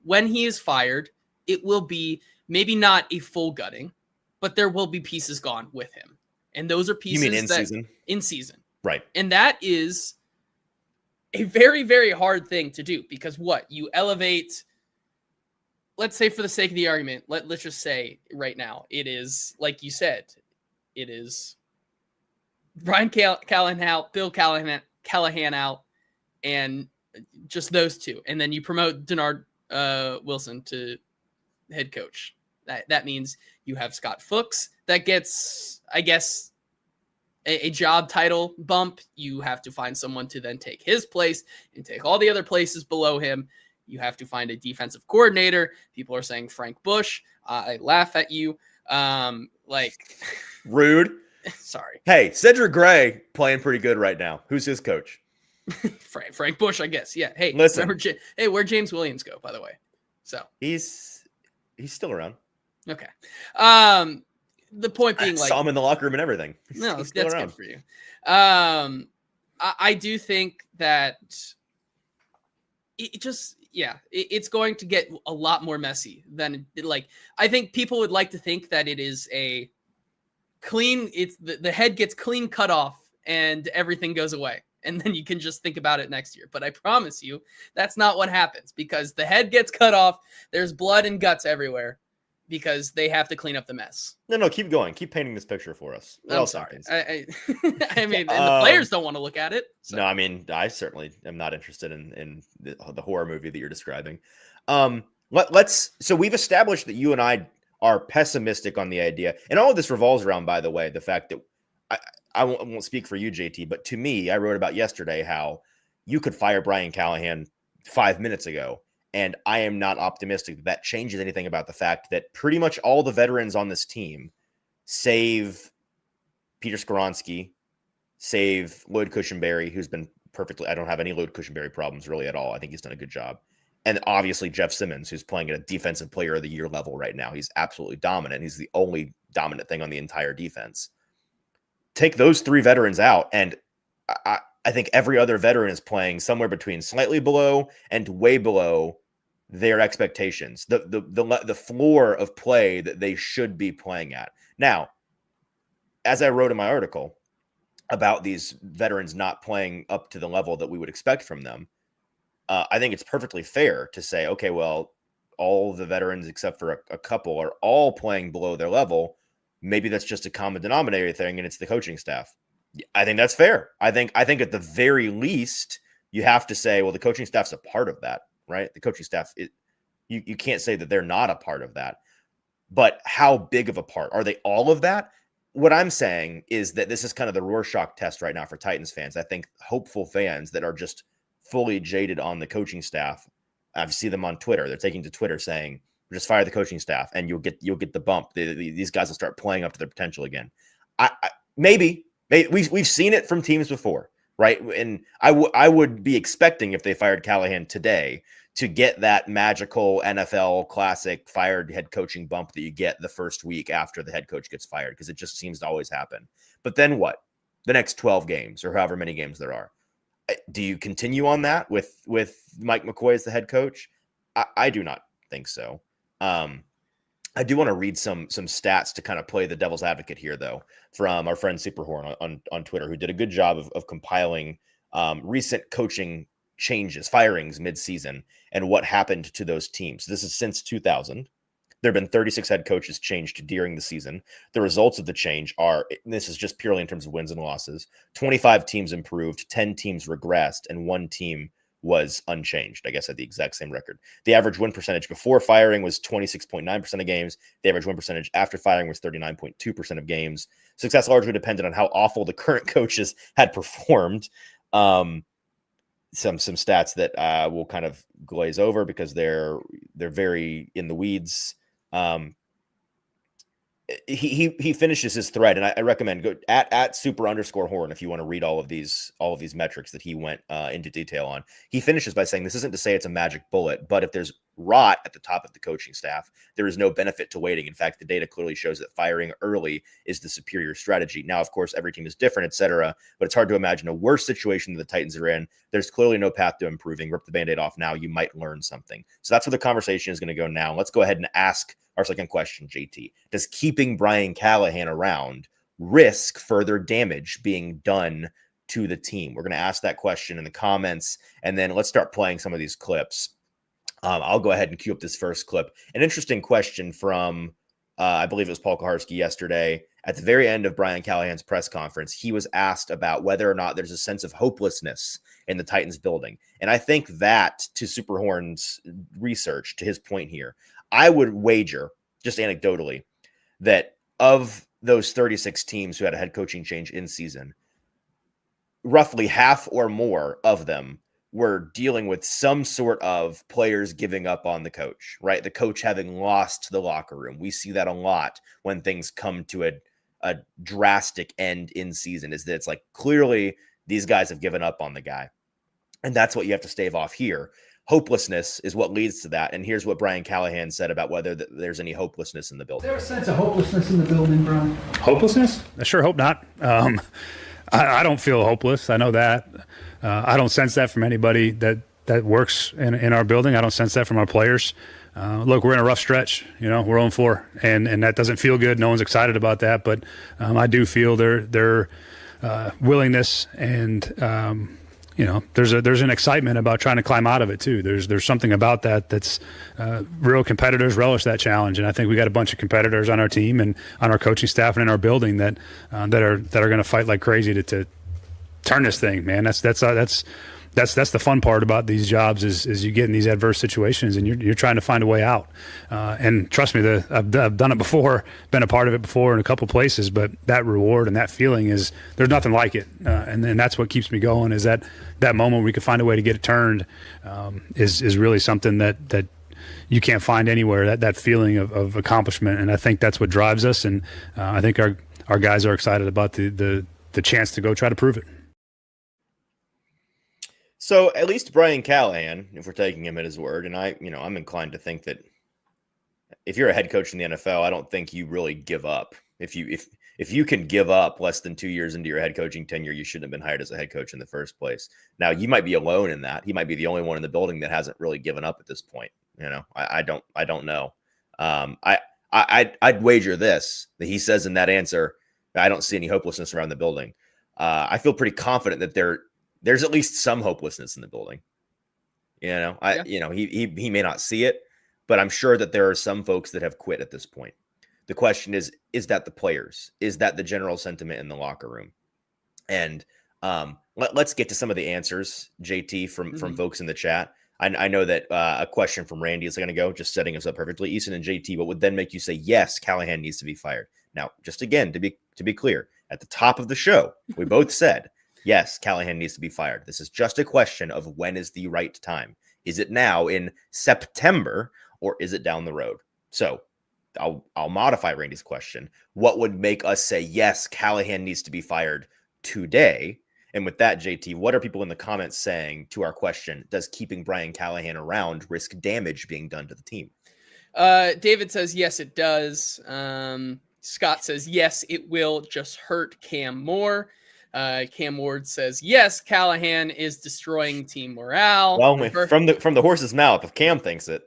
when he is fired, it will be maybe not a full gutting, but there will be pieces gone with him. And those are pieces you mean season? In season. Right. And that is a very, very hard thing to do, because you elevate, let's say for the sake of the argument, let's just say right now, it is, like you said, it is Brian Callahan out, Bill Callahan out, and Just those two. And then you promote Denard Wilson to head coach. That means you have Scott Fuchs that gets, I guess, a job title bump. You have to find someone to then take his place and take all the other places below him. You have to find a defensive coordinator. People are saying Frank Bush. I laugh at you. Rude. Sorry. Hey, Cedric Gray playing pretty good right now. Who's his coach? Frank Bush, I guess. Yeah. Hey, listen. Where'd James Williams go, by the way? So he's still around. Okay. The point being, I saw him in the locker room and everything. He's that's around. Good for you. I do think that it's going to get a lot more messy than I think people would like to think that it is a clean. It's the head gets clean cut off and everything goes away. And then you can just think about it next year. But I promise you, that's not what happens, because the head gets cut off. There's blood and guts everywhere because they have to clean up the mess. No, keep going. Keep painting this picture for us. I'm sorry. I mean, and the players don't want to look at it. So. No, I mean, I certainly am not interested in the horror movie that you're describing. So we've established that you and I are pessimistic on the idea. And all of this revolves around, by the way, the fact that I won't speak for you, JT, but to me, I wrote about yesterday how you could fire Brian Callahan 5 minutes ago. And I am not optimistic that changes anything about the fact that pretty much all the veterans on this team, save Peter Skoronski, save Lloyd Cushenberry, who's been perfectly, I don't have any Lloyd Cushenberry problems really at all. I think he's done a good job. And obviously Jeff Simmons, who's playing at a defensive player of the year level right now. He's absolutely dominant. He's the only dominant thing on the entire defense. Take those three veterans out, and I think every other veteran is playing somewhere between slightly below and way below their expectations, the floor of play that they should be playing at. Now, as I wrote in my article about these veterans not playing up to the level that we would expect from them, I think it's perfectly fair to say, okay, well, all the veterans except for a couple are all playing below their level. Maybe that's just a common denominator thing, and it's the coaching staff. I think that's fair. I think at the very least, you have to say, well, the coaching staff's a part of that, right? The coaching staff, you can't say that they're not a part of that. But how big of a part? Are they all of that? What I'm saying is that this is kind of the Rorschach test right now for Titans fans. I think hopeful fans that are just fully jaded on the coaching staff, I see them on Twitter. They're taking to Twitter saying, just fire the coaching staff and you'll get the bump. These guys will start playing up to their potential again. Maybe we've seen it from teams before, right? And I would be expecting, if they fired Callahan today, to get that magical NFL classic fired head coaching bump that you get the first week after the head coach gets fired, because it just seems to always happen. But then what? The next 12 games or however many games there are. Do you continue on that with Mike McCoy as the head coach? I do not think so. I do want to read some stats to kind of play the devil's advocate here, though, from our friend Superhorn on Twitter, who did a good job of compiling recent coaching changes, firings mid-season, and what happened to those teams. This is since 2000. There have been 36 head coaches changed during the season. The results of the change are, this is just purely in terms of wins and losses, 25 teams improved, 10 teams regressed, and 1 team was unchanged, I guess, at the exact same record. The average win percentage before firing was 26.9% of games. The average win percentage after firing was 39.2% of games. Success largely depended on how awful the current coaches had performed. Some stats that we'll kind of glaze over because they're very in the weeds. He finishes his thread, and I recommend go at @super_horn if you want to read all of these metrics that he went into detail on. He finishes by saying, this isn't to say it's a magic bullet, but if there's rot at the top of the coaching staff, there is no benefit to waiting. In fact, the data clearly shows that firing early is the superior strategy. Now, of course, every team is different, etc., but it's hard to imagine a worse situation than the Titans are in. There's clearly no path to improving. Rip the Band-Aid off now. You might learn something. So that's where the conversation is going to go now. Let's go ahead and ask our second question, JT. Does keeping Brian Callahan around risk further damage being done to the team? We're going to ask that question in the comments, and then let's start playing some of these clips. I'll go ahead and cue up this first clip. An interesting question from, I believe it was Paul Kaharski yesterday, At the very end of Brian Callahan's press conference, he was asked about whether or not there's a sense of hopelessness in the Titans building. And I think that, to Superhorn's research, to his point here, I would wager, just anecdotally, that of those 36 teams who had a head coaching change in season, roughly half or more of them were dealing with some sort of players giving up on the coach, right? The coach having lost the locker room. We see that a lot when things come to a drastic end in season, is that it's like, clearly these guys have given up on the guy. And that's what you have to stave off here. Hopelessness is what leads to that. And here's what Brian Callahan said about whether there's any hopelessness in the building. Is there a sense of hopelessness in the building, Brian? Hopelessness? I sure hope not. I don't feel hopeless. I know that. I don't sense that from anybody that works in our building. I don't sense that from our players. Look, we're in a rough stretch. We're 0-4, and that doesn't feel good. No one's excited about that, but I do feel their willingness, and there's an excitement about trying to climb out of it too. There's something about that's real competitors relish that challenge, and I think we got a bunch of competitors on our team and on our coaching staff and in our building that are going to fight like crazy to turn this thing, man. That's the fun part about these jobs is you get in these adverse situations and you're trying to find a way out. And trust me, I've done it before, been a part of it before in a couple places, but that reward and that feeling there's nothing like it. And that's what keeps me going, is that moment where we can find a way to get it turned is really something that you can't find anywhere, that feeling of accomplishment. And I think that's what drives us. And I think our guys are excited about the chance to go try to prove it. So at least Brian Callahan, if we're taking him at his word, and I'm inclined to think that if you're a head coach in the NFL, I don't think you really give up. If you can give up less than 2 years into your head coaching tenure, you shouldn't have been hired as a head coach in the first place. Now, you might be alone in that. He might be the only one in the building that hasn't really given up at this point. I don't know. I'd wager this, that he says in that answer, I don't see any hopelessness around the building. I feel pretty confident that there's at least some hopelessness in the building. He may not see it, but I'm sure that there are some folks that have quit at this point. The question is that the players? Is that the general sentiment in the locker room? And let's get to some of the answers, JT, from folks in the chat. I know that a question from Randy is going to go, just setting us up perfectly. Eason and JT, what would then make you say, yes, Callahan needs to be fired? Now, just again, to be clear, at the top of the show, we both said, yes, Callahan needs to be fired. This is just a question of when is the right time. Is it now in September, or is it down the road? So I'll modify Randy's question. What would make us say, yes, Callahan needs to be fired today? And with that, JT, what are people in the comments saying to our question? Does keeping Brian Callahan around risk damage being done to the team? David says, yes, it does. Scott says, yes, it will just hurt Cam more. Cam Ward says, yes, Callahan is destroying team morale. Well, from the horse's mouth, if Cam thinks it.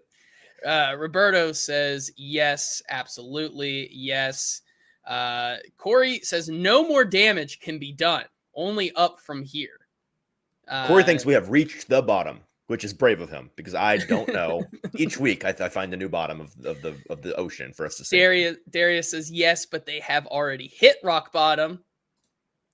Roberto says, yes, absolutely, yes. Corey says, no more damage can be done, only up from here. Corey thinks we have reached the bottom, which is brave of him, because I don't know. Each week I find a new bottom of the ocean for us to see. Darius says, yes, but they have already hit rock bottom.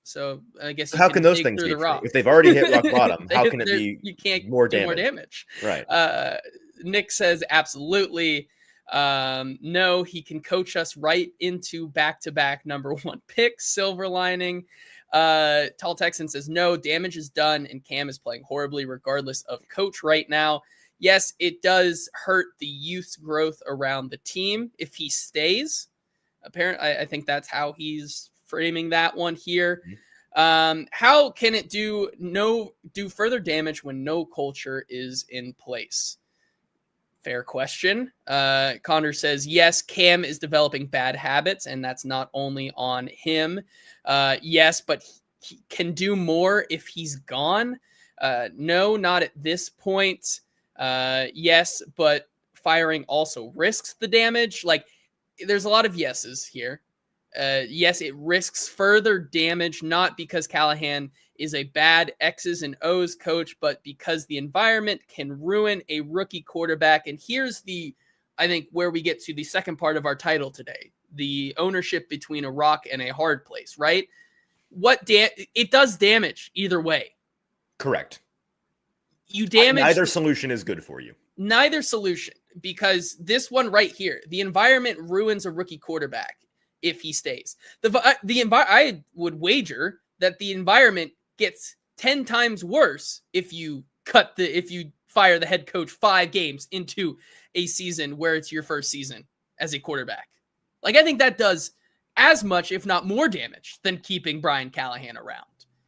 So I guess how can those things be true? If they've already hit rock bottom, how can it be? You can't more do damage. More damage, right? Nick says absolutely. No, he can coach us right into back-to-back number one picks. Silver lining. Tall Texan says no, damage is done, and Cam is playing horribly regardless of coach right now. Yes, it does hurt the youth's growth around the team if he stays. Apparently, I think that's how he's framing that one here. How can it do further damage when no culture is in place? Fair question. Connor says, yes, Cam is developing bad habits, and that's not only on him. Yes, but he can do more if he's gone. No, not at this point. Yes, but firing also risks the damage. Like, there's a lot of yeses here. Yes, it risks further damage, not because Callahan is a bad X's and O's coach, but because the environment can ruin a rookie quarterback. And here's I think, where we get to the second part of our title today. the ownership between a rock and a hard place, right? It does damage either way. Correct. You damage neither solution is good for you. Neither solution, because this one right here, the environment ruins a rookie quarterback if he stays. I would wager that the environment gets 10 times worse if you fire the head coach 5 games into a season where it's your first season as a quarterback. Like, I think that does as much, if not more damage than keeping Brian Callahan around,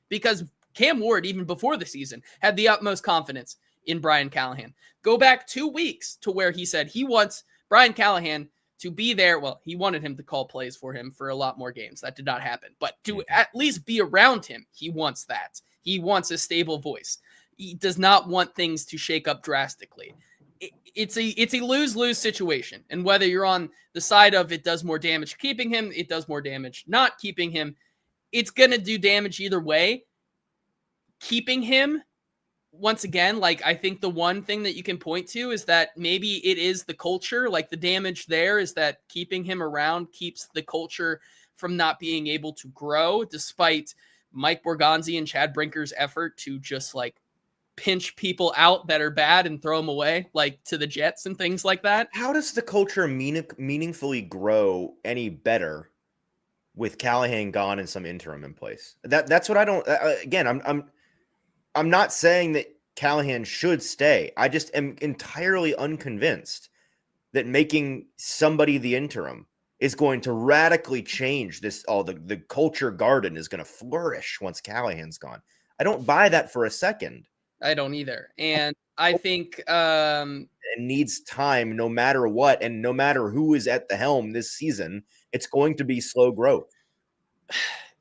because Cam Ward, even before the season, had the utmost confidence in Brian Callahan. Go back 2 weeks to where he said he wants Brian Callahan to be there. Well, he wanted him to call plays for him for a lot more games. That did not happen. But to at least be around him, he wants that. He wants a stable voice. He does not want things to shake up drastically. It's a lose-lose situation. And whether you're on the side of it does more damage keeping him, it does more damage not keeping him, it's going to do damage either way. Keeping him, once again, like, I think the one thing that you can point to is that maybe it is the culture. Like, the damage there is that keeping him around keeps the culture from not being able to grow, despite Mike Borgonzi and Chad Brinker's effort to just, like, pinch people out that are bad and throw them away, like to the Jets and things like that. How does the culture meaningfully grow any better with Callahan gone and some interim in place? That's what I don't. Again, I'm not saying that Callahan should stay. I just am entirely unconvinced that making somebody the interim is going to radically change this. The culture garden is going to flourish once Callahan's gone. I don't buy that for a second. I don't either. And I think it needs time no matter what. And no matter who is at the helm this season, it's going to be slow growth.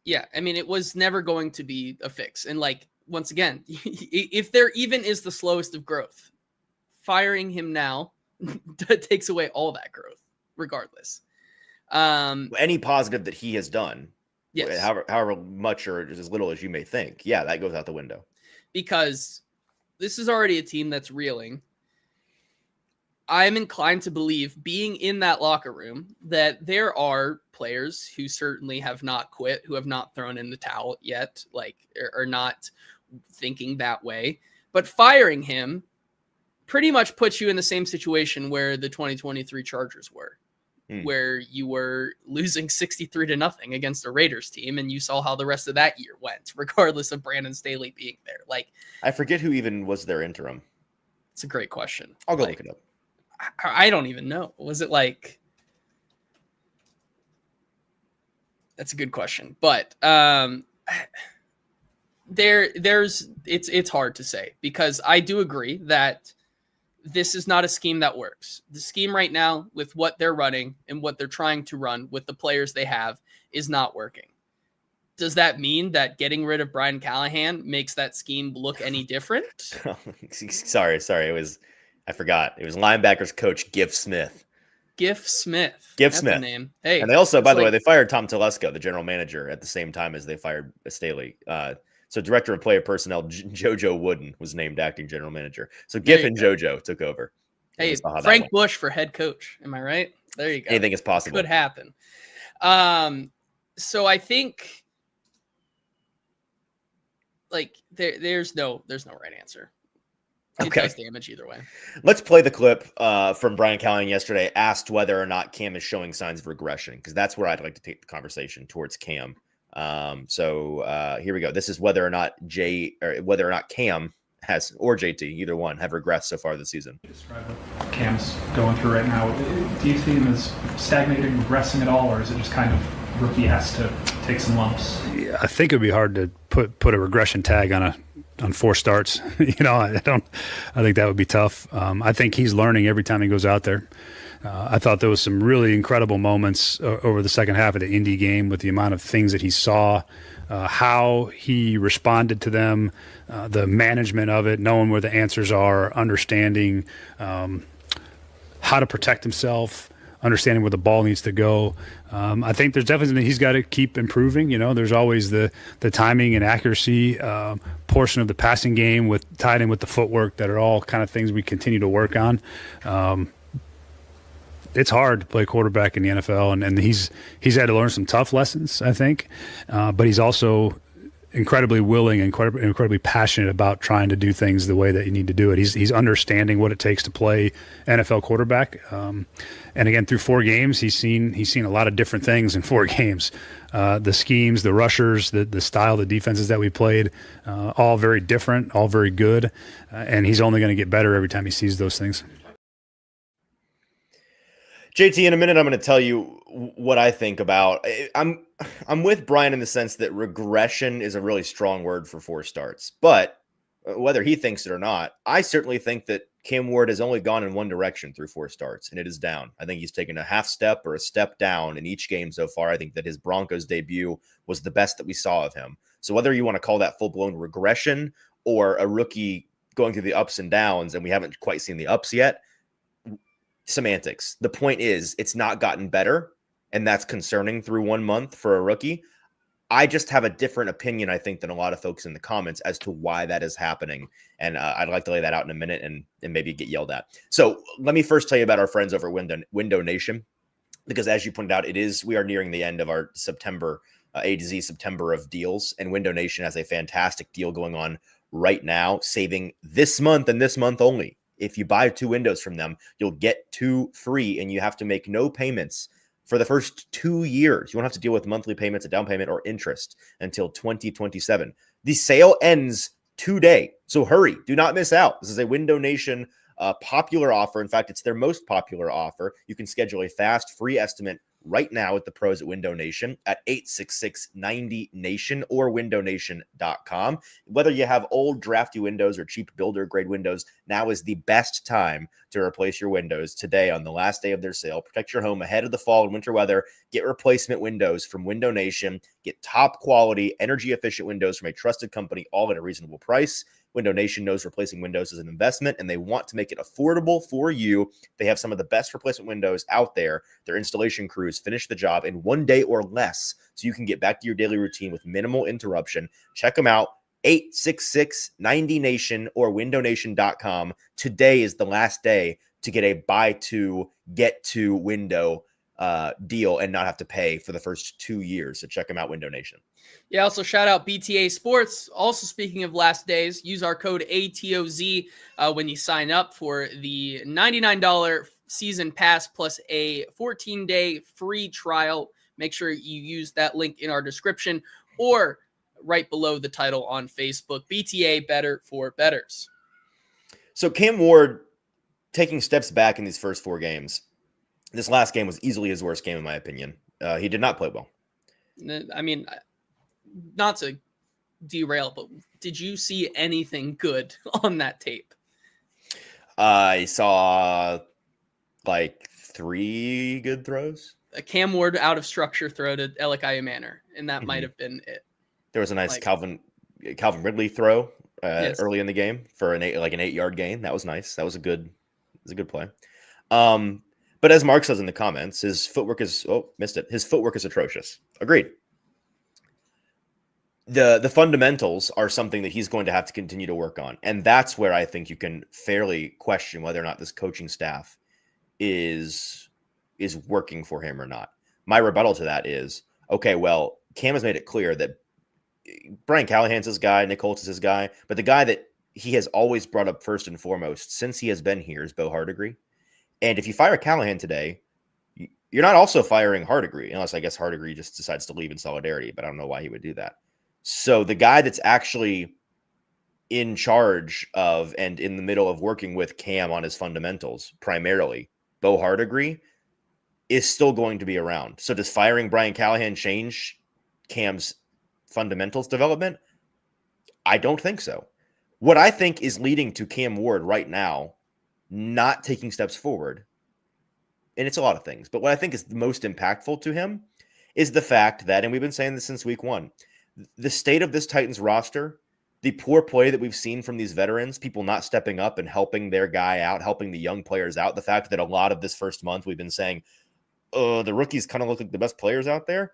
Yeah. I mean, it was never going to be a fix. And, like, once again, if there even is the slowest of growth, firing him now takes away all that growth regardless. Any positive that he has done, yes, however much or as little as you may think, yeah, that goes out the window. Because this is already a team that's reeling. I'm inclined to believe, being in that locker room, that there are players who certainly have not quit, who have not thrown in the towel yet, like, are not thinking that way. But firing him pretty much puts you in the same situation where the 2023 Chargers were, where you were losing 63-0 against a Raiders team, and you saw how the rest of that year went, regardless of Brandon Staley being there. Like, I forget who even was their interim. It's a great question. I'll go look it up. I don't even know. Was it like? That's a good question, but it's hard to say, because I do agree that this is not a scheme that works. The scheme right now, with what they're running and what they're trying to run with the players they have, is not working. Does that mean that getting rid of Brian Callahan makes that scheme look any different? Sorry. I forgot. It was linebackers coach Giff Smith. Giff Smith. That's the name. Hey, and they also, by the way, they fired Tom Telesco, the general manager, at the same time as they fired Staley. So director of player personnel, JoJo Wooden, was named acting general manager. So Giff and JoJo took over. Hey, Frank Bush for head coach. Am I right? There you go. Anything is possible. Could happen. So I think, like, there's no right answer. It does damage either way. Let's play the clip from Brian Callahan yesterday, asked whether or not Cam is showing signs of regression, because that's where I'd like to take the conversation towards Cam. So here we go. This is whether or not Cam has, or JT, either one, have regressed so far this season. Describe what Cam's going through right now. Do you see him as stagnating, regressing at all, or is it just kind of rookie has to take some lumps? Yeah, I think it'd be hard to put a regression tag on 4 starts. I think that would be tough. I think he's learning every time he goes out there. I thought there was some really incredible moments over the second half of the Indy game with the amount of things that he saw, how he responded to them, the management of it, knowing where the answers are, understanding how to protect himself, understanding where the ball needs to go. I think there's definitely something he's got to keep improving. There's always the timing and accuracy portion of the passing game tied in with the footwork that are all kind of things we continue to work on. it's hard to play quarterback in the NFL, and he's had to learn some tough lessons, I think, but he's also incredibly willing and incredibly passionate about trying to do things the way that you need to do it. He's understanding what it takes to play NFL quarterback. And again, through 4 games, he's seen a lot of different things in 4 games. The schemes, the rushers, the style, the defenses that we played, all very different, all very good. And he's only going to get better every time he sees those things. JT, in a minute, I'm going to tell you what I think about. I'm with Brian in the sense that regression is a really strong word for 4 starts. But whether he thinks it or not, I certainly think that Cam Ward has only gone in one direction through 4 starts, and it is down. I think he's taken a half step or a step down in each game so far. I think that his Broncos debut was the best that we saw of him. So whether you want to call that full-blown regression or a rookie going through the ups and downs, and we haven't quite seen the ups yet, semantics. The point is, it's not gotten better, and that's concerning through 1 month for a rookie. I just have a different opinion, I think, than a lot of folks in the comments as to why that is happening. And I'd like to lay that out in a minute and maybe get yelled at. So let me first tell you about our friends over at Window Nation, because as you pointed out, we are nearing the end of our September, A to Z September of deals. And Window Nation has a fantastic deal going on right now, saving this month and this month only. If you buy 2 windows from them, you'll get 2 free, and you have to make no payments for the first 2 years. You won't have to deal with monthly payments, a down payment, or interest until 2027. The sale ends today, so hurry. Do not miss out. This is a Window Nation popular offer. In fact, it's their most popular offer. You can schedule a fast, free estimate right now with the pros at Window Nation at 866-90-NATION or windownation.com. Whether you have old drafty windows or cheap builder grade windows, now is the best time to replace your windows today on the last day of their sale. Protect your home ahead of the fall and winter weather. Get replacement windows from Window Nation. Get top quality, energy efficient windows from a trusted company, all at a reasonable price. Window Nation knows replacing windows is an investment, and they want to make it affordable for you. They have some of the best replacement windows out there. Their installation crews finish the job in 1 day or less, so you can get back to your daily routine with minimal interruption. Check them out, 866-90-NATION or windownation.com. Today is the last day to get a buy 2, get 2 window deal and not have to pay for the first 2 years. So check them out, Window Nation. Yeah, also shout out BTA Sports. Also, speaking of last days, use our code ATOZ when you sign up for the $99 season pass plus a 14-day free trial. Make sure you use that link in our description or right below the title on Facebook. BTA, better for betters. So Cam Ward taking steps back in these first 4 games. This last game was easily his worst game, in my opinion. He did not play well. I mean, not to derail, but did you see anything good on that tape? I saw like 3 good throws. A Cam Ward out of structure throw to Elikiah Manor, and that might have been it. There was a nice Calvin Ridley throw Yes. early in the game for an 8-yard gain. That was nice. That was a good play. But as Mark says in the comments, his footwork is missed it. His footwork is atrocious. Agreed. The fundamentals are something that he's going to have to continue to work on. And that's where I think you can fairly question whether or not this coaching staff is working for him or not. My rebuttal to that is, okay, well, Cam has made it clear that Brian Callahan's his guy, Nick Holtz is his guy, but the guy that he has always brought up first and foremost since he has been here is Bo Hardegree. And if you fire Callahan today, you're not also firing Hardegree, unless I guess Hardegree just decides to leave in solidarity, but I don't know why he would do that. So the guy that's actually in charge of and in the middle of working with Cam on his fundamentals, primarily, Bo Hardegree, is still going to be around. So does firing Brian Callahan change Cam's fundamentals development? I don't think so. What I think is leading to Cam Ward right now not taking steps forward, and it's a lot of things, but what I think is the most impactful to him is the fact that, and we've been saying this since week 1, the state of this Titans roster, the poor play that we've seen from these veterans, people not stepping up and helping their guy out, helping the young players out, the fact that a lot of this first month we've been saying, the rookies kind of look like the best players out there.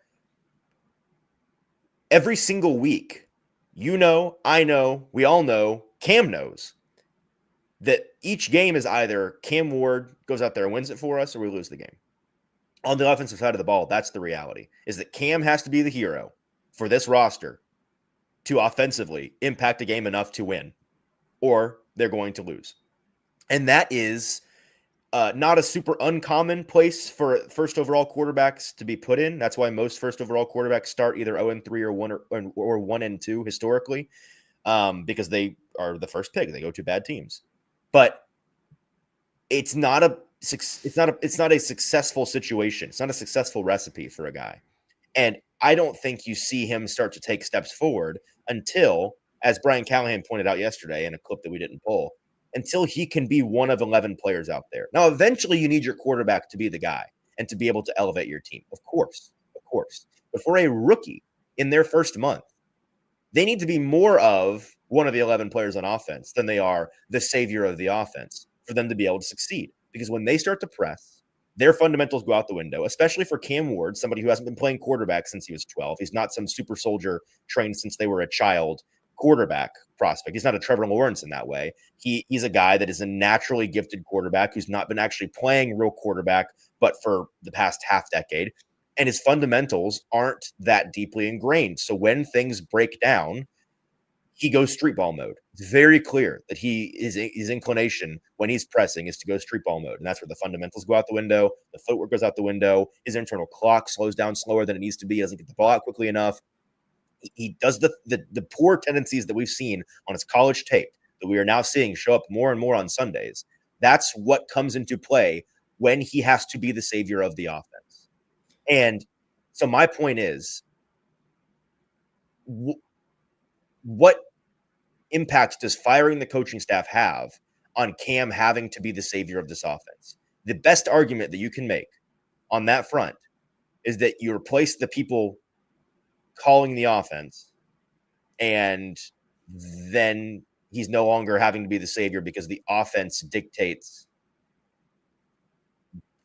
Every single week, you know, I know, we all know, Cam knows. that each game is either Cam Ward goes out there and wins it for us or we lose the game. On the offensive side of the ball, that's the reality, is that Cam has to be the hero for this roster to offensively impact a game enough to win, or they're going to lose. And that is not a super uncommon place for first overall quarterbacks to be put in. That's why most first overall quarterbacks start either 0-3 or 1-2 historically, because they are the first pick. They go to bad teams. But it's not a successful situation. It's not a successful recipe for a guy. And I don't think you see him start to take steps forward until, as Brian Callahan pointed out yesterday in a clip that we didn't pull, until he can be one of 11 players out there. Now, eventually you need your quarterback to be the guy and to be able to elevate your team. Of course. But for a rookie in their first month, they need to be more of one of the 11 players on offense than they are the savior of the offense for them to be able to succeed. Because when they start to press, their fundamentals go out the window, especially for Cam Ward, somebody who hasn't been playing quarterback since he was 12. He's not some super soldier trained since they were a child quarterback prospect. He's not a Trevor Lawrence in that way. He's a guy that is a naturally gifted quarterback who's not been actually playing real quarterback, but for the past half decade. And his fundamentals aren't that deeply ingrained. So when things break down, he goes street ball mode. It's very clear that his inclination when he's pressing is to go street ball mode. And that's where the fundamentals go out the window. The footwork goes out the window. His internal clock slows down slower than it needs to be. He doesn't get the ball out quickly enough. He does the poor tendencies that we've seen on his college tape that we are now seeing show up more and more on Sundays. That's what comes into play when he has to be the savior of the offense. And so my point is, what impact does firing the coaching staff have on Cam having to be the savior of this offense? The best argument that you can make on that front is that you replace the people calling the offense, and then he's no longer having to be the savior because the offense dictates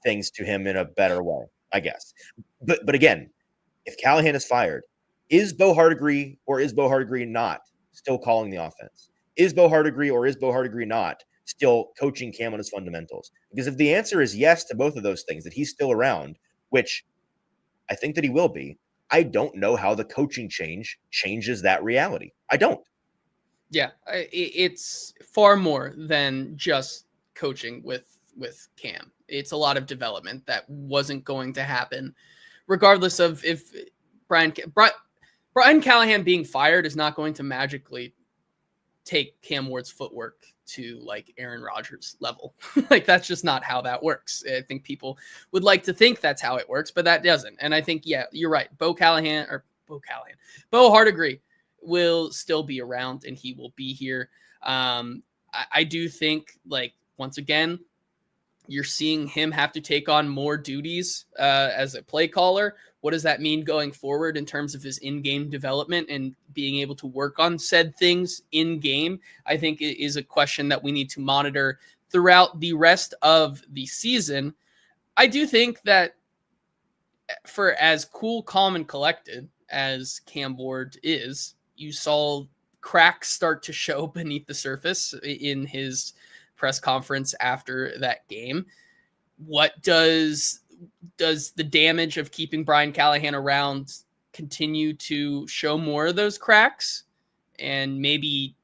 things to him in a better way, I guess. But again, if Callahan is fired, is Bo Hardegree or is Bo Hardegree not still calling the offense? Is Bo Hardegree or is Bo Hardegree not still coaching Cam on his fundamentals? Because if the answer is yes to both of those things, that he's still around, which I think that he will be, I don't know how the coaching changes that reality. I don't. Yeah, it's far more than just coaching with Cam. It's a lot of development that wasn't going to happen, regardless of if Brian Callahan being fired is not going to magically take Cam Ward's footwork to like Aaron Rodgers level. Like that's just not how that works. I think people would like to think that's how it works, but that doesn't. And I think, yeah, you're right. Bo Hardegree will still be around and he will be here. I do think, like, once again, you're seeing him have to take on more duties as a play caller. What does that mean going forward in terms of his in-game development and being able to work on said things in-game? I think it is a question that we need to monitor throughout the rest of the season. I do think that for as cool, calm, and collected as Cam Ward is, you saw cracks start to show beneath the surface in his press conference after that game. What does the damage of keeping Brian Callahan around continue to show more of those cracks and maybe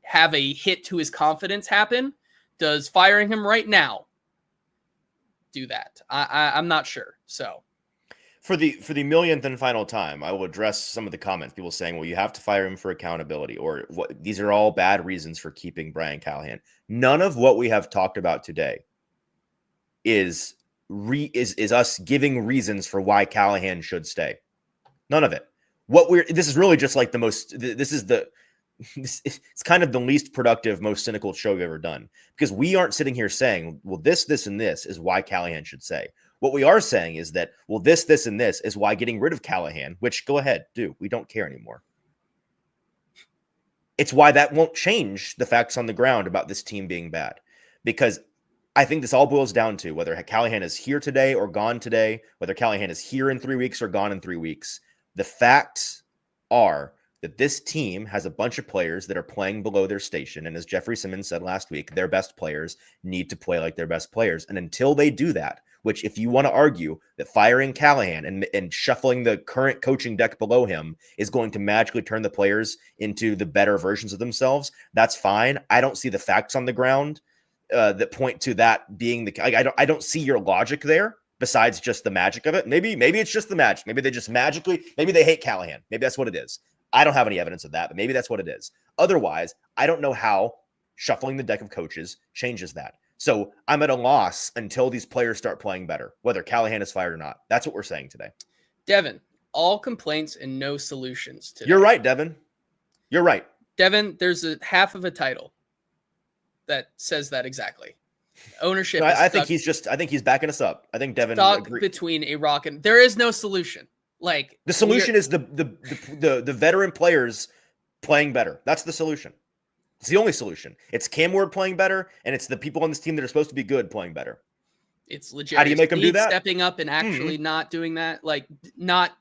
have a hit to his confidence happen? Does firing him right now do that? I'm not sure. So for the millionth and final time, I will address some of the comments. People saying, well, you have to fire him for accountability, or what, these are all bad reasons for keeping Brian Callahan. None of what we have talked about today is us giving reasons for why Callahan should stay. None of it. This is really just like it's kind of the least productive, most cynical show we've ever done, because we aren't sitting here saying, well, this, and this is why Callahan should stay. What we are saying is that, well, this, and this is why getting rid of Callahan, which go ahead, do. We don't care anymore. It's why that won't change the facts on the ground about this team being bad, because I think this all boils down to whether Callahan is here today or gone today, whether Callahan is here in 3 weeks or gone in 3 weeks. The facts are that this team has a bunch of players that are playing below their station. And as Jeffrey Simmons said last week, their best players need to play like their best players. And until they do that, which if you want to argue that firing Callahan and shuffling the current coaching deck below him is going to magically turn the players into the better versions of themselves, that's fine. I don't see the facts on the ground that point to that being the. I don't see your logic there. Besides just the magic of it, maybe it's just the magic. Maybe they just magically. Maybe they hate Callahan. Maybe that's what it is. I don't have any evidence of that, but maybe that's what it is. Otherwise, I don't know how shuffling the deck of coaches changes that. So I'm at a loss until these players start playing better, whether Callahan is fired or not. That's what we're saying today. Devin, all complaints and no solutions today. You're right, Devin. You're right. Devin, there's a half of a title that says that exactly. Ownership. No, I think he's backing us up. I think Devin stuck between a rock and there is no solution. Like the solution is the veteran players playing better. That's the solution. It's the only solution. It's Cam Ward playing better, and it's the people on this team that are supposed to be good playing better. It's legit. How do you make them do that? Stepping up and actually not doing that, like not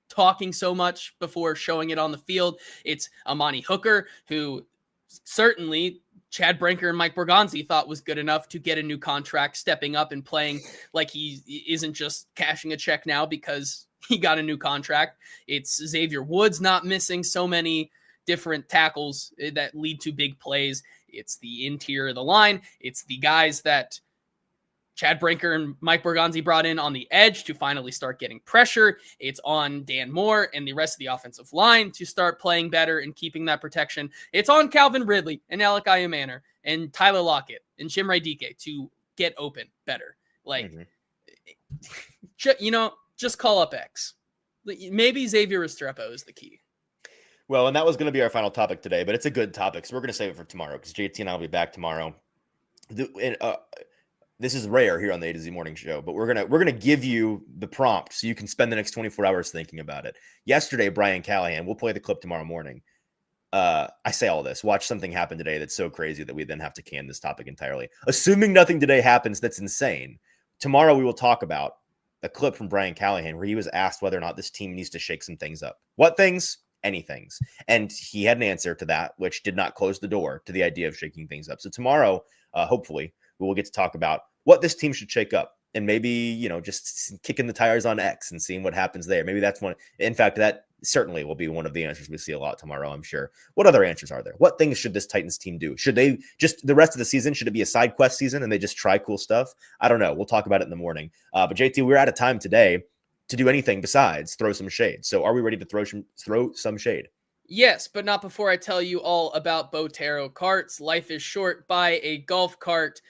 talking so much before showing it on the field. It's Amani Hooker, who certainly Chad Brinker and Mike Borgonzi thought was good enough to get a new contract, stepping up and playing like he isn't just cashing a check now because he got a new contract. It's Xavier Woods not missing so many different tackles that lead to big plays. It's the interior of the line. It's the guys that Chad Brinker and Mike Borgonzi brought in on the edge to finally start getting pressure. It's on Dan Moore and the rest of the offensive line to start playing better and keeping that protection. It's on Calvin Ridley and Alec Ayumanor and Tyler Lockett and Jim Radike to get open better. Like, just call up X. Maybe Xavier Restrepo is the key. Well, and that was going to be our final topic today, but it's a good topic, so we're going to save it for tomorrow because JT and I will be back tomorrow. This is rare here on the A to Z Morning Show, but we're gonna give you the prompt so you can spend the next 24 hours thinking about it. Yesterday, Brian Callahan, we'll play the clip tomorrow morning. I say all this. Watch something happen today that's so crazy that we then have to can this topic entirely. Assuming nothing today happens that's insane, tomorrow we will talk about a clip from Brian Callahan where he was asked whether or not this team needs to shake some things up. What things? Any things. And he had an answer to that, which did not close the door to the idea of shaking things up. So tomorrow, hopefully, we will get to talk about what this team should shake up and maybe, just kicking the tires on X and seeing what happens there. Maybe that's one. In fact, that certainly will be one of the answers we see a lot tomorrow, I'm sure. What other answers are there? What things should this Titans team do? Should they just the rest of the season? Should it be a side quest season and they just try cool stuff? I don't know. We'll talk about it in the morning. But JT, we're out of time today to do anything besides throw some shade. So are we ready to throw some shade? Yes, but not before I tell you all about Botero carts. Life is short. Buy a golf cart.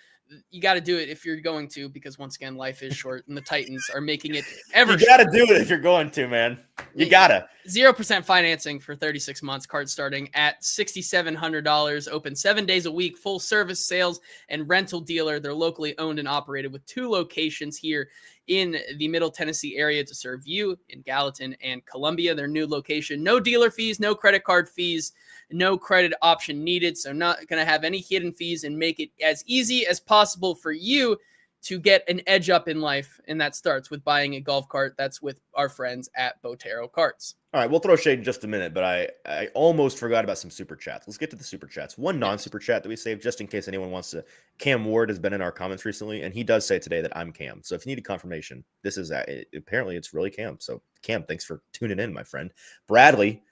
You got to do it if you're going to, because once again, life is short and the Titans are making it ever. You got to do it if you're going to, man. You got to. 0% financing for 36 months. Card starting at $6,700. Open 7 days a week. Full service sales and rental dealer. They're locally owned and operated with 2 locations here in the Middle Tennessee area to serve you in Gallatin and Columbia. Their new location. No dealer fees, no credit card fees, no credit option needed. So not going to have any hidden fees and make it as easy as possible for you to get an edge up in life. And that starts with buying a golf cart. That's with our friends at Botero Carts. All right, we'll throw shade in just a minute, but I almost forgot about some super chats. Let's get to the super chats. One non-super chat that we saved just in case anyone wants to. Cam Ward has been in our comments recently, and he does say today that I'm Cam. So if you need a confirmation, this is apparently it's really Cam. So Cam, thanks for tuning in, my friend. Bradley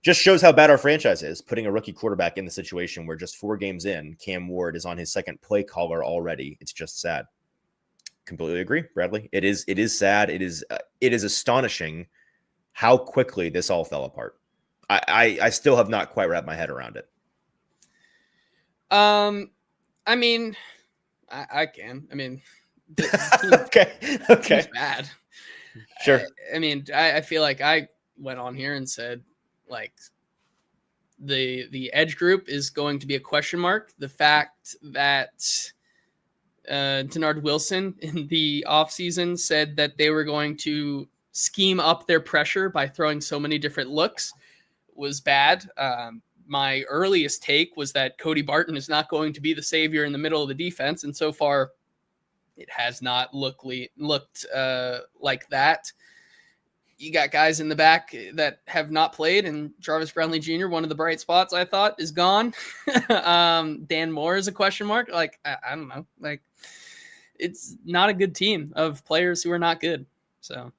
just shows how bad our franchise is, putting a rookie quarterback in the situation where just 4 games in, Cam Ward is on his second play caller already. It's just sad. Completely agree, Bradley. It is sad. It is astonishing how quickly this all fell apart. I still have not quite wrapped my head around it. I mean, I can. I mean, okay. It's bad. Sure. I mean, I feel like I went on here and said, like, the edge group is going to be a question mark. The fact that Denard Wilson in the offseason said that they were going to scheme up their pressure by throwing so many different looks was bad. My earliest take was that Cody Barton is not going to be the savior in the middle of the defense, and so far it has not looked like that. you got guys in the back that have not played, and Jarvis Brownlee Jr., one of the bright spots I thought, is gone. Dan Moore is a question mark. Like, I don't know. Like, it's not a good team of players who are not good. So,